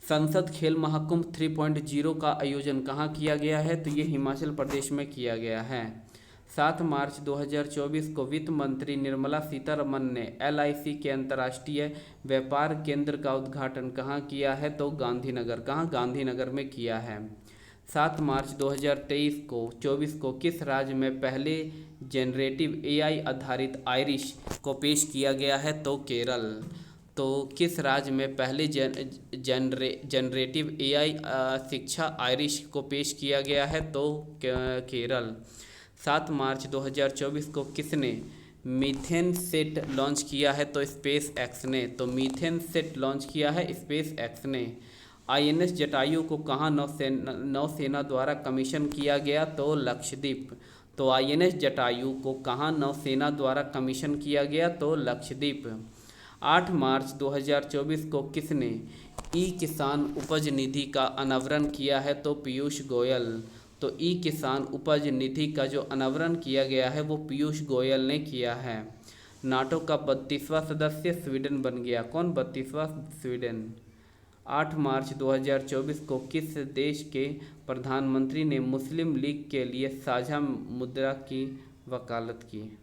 संसद खेल महाकुंभ 3.0 का आयोजन कहाँ किया गया है? तो ये हिमाचल प्रदेश में किया गया है। 7 मार्च 2024 को वित्त मंत्री निर्मला सीतारमण ने LIC के अंतर्राष्ट्रीय व्यापार केंद्र का उद्घाटन कहाँ किया है? तो गांधीनगर। कहाँ? गांधीनगर में किया है। 7 मार्च 2024 को किस राज्य में पहले जेनरेटिव AI आधारित आयरिश को पेश किया गया है? तो केरल। तो किस राज्य में पहले जनरेटिव AI शिक्षा आयरिश को पेश किया गया है? तो केरल। 7 मार्च 2024 को किसने मीथेन सेट लॉन्च किया है? तो स्पेस एक्स ने। तो मीथेन सेट लॉन्च किया है स्पेस एक्स ने। INS जटायु को कहाँ नौसेना द्वारा कमीशन किया गया? तो लक्षद्वीप। तो INS जटायु को कहाँ नौसेना द्वारा कमीशन किया गया? तो लक्षद्वीप। 8 मार्च 2024 को किसने ई किसान उपज निधि का अनावरण किया है? तो पीयूष गोयल। तो ई किसान उपज निधि का जो अनावरण किया गया है वो पीयूष गोयल ने किया है। नाटो का 32वां सदस्य स्वीडन बन गया। कौन? 32वां स्वीडन। 8 मार्च 2024 को किस देश के प्रधानमंत्री ने मुस्लिम लीग के लिए साझा मुद्रा की वकालत की?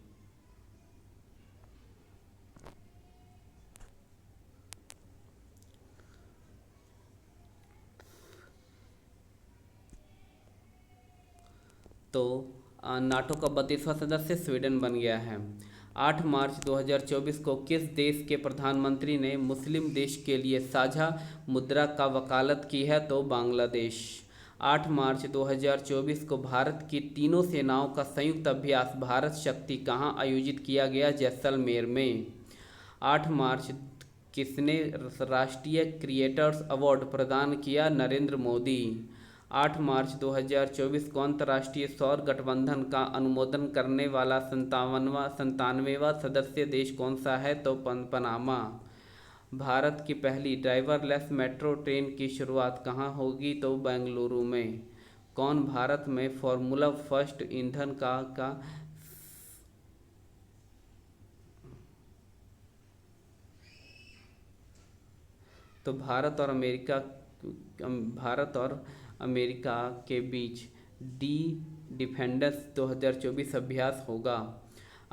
तो नाटो का 32वां सदस्य स्वीडन बन गया है। 8 मार्च 2024 को किस देश के प्रधानमंत्री ने मुस्लिम देश के लिए साझा मुद्रा का वकालत की है? तो बांग्लादेश। 8 मार्च 2024 को भारत की तीनों सेनाओं का संयुक्त अभ्यास भारत शक्ति कहाँ आयोजित किया गया? जैसलमेर में। 8 मार्च किसने राष्ट्रीय क्रिएटर्स अवार्ड प्रदान किया? नरेंद्र मोदी। 8 मार्च 2024 को अंतर्राष्ट्रीय सौर गठबंधन का अनुमोदन करने वाला 97वां सदस्य देश कौन सा है? तो पनामा। भारत की पहली ड्राइवरलेस मेट्रो ट्रेन की शुरुआत कहाँ होगी? तो बेंगलुरु में। कौन भारत में फॉर्मूला फर्स्ट ईंधन का तो भारत और अमेरिका के बीच डिफेंस 2024 अभ्यास होगा।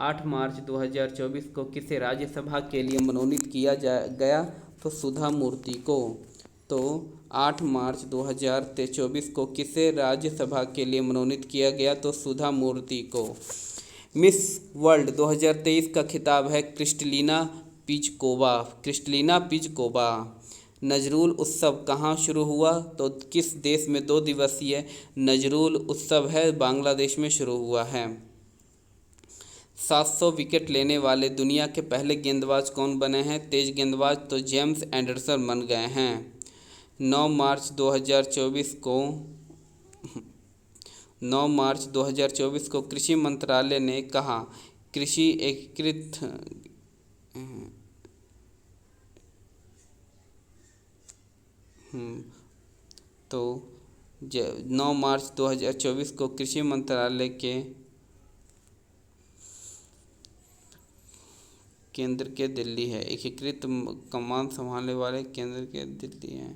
8 मार्च 2024 को किसे राज्यसभा के लिए मनोनीत किया गया? तो सुधा मूर्ति को। तो 8 मार्च 2024 को किसे राज्यसभा के लिए मनोनीत किया गया? तो सुधा मूर्ति को। मिस वर्ल्ड 2023 का खिताब है क्रिस्टलिना पिज़कोवा। नजरूल उत्सव कहाँ शुरू हुआ? तो किस देश में 2 दिवसीय नजरूल उत्सव है? बांग्लादेश में शुरू हुआ है। 700 विकेट लेने वाले दुनिया के पहले गेंदबाज कौन बने हैं? तेज गेंदबाज तो जेम्स एंडरसन बन गए हैं। 9 मार्च 2024 को कृषि मंत्रालय ने कहा कृषि एकीकृत तो 9 मार्च 2024 को कृषि मंत्रालय के केंद्र के दिल्ली है। एकीकृत कमान संभालने वाले केंद्र के दिल्ली है।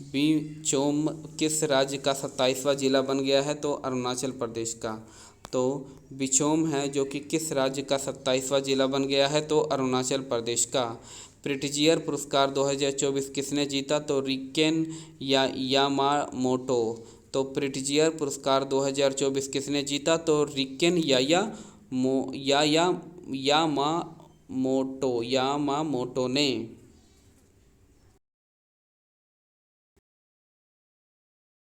बिचौम किस राज्य का 27वां जिला बन गया है? तो अरुणाचल प्रदेश का। तो बिचौम है जो कि किस राज्य का 27वां जिला बन गया है? तो अरुणाचल प्रदेश का। प्रिट्जर पुरस्कार 2024 किसने जीता? तो रिकेन यामामोटो। तो प्रिट्जर पुरस्कार 2024 किसने जीता? तो रिकेन यामामोटो ने।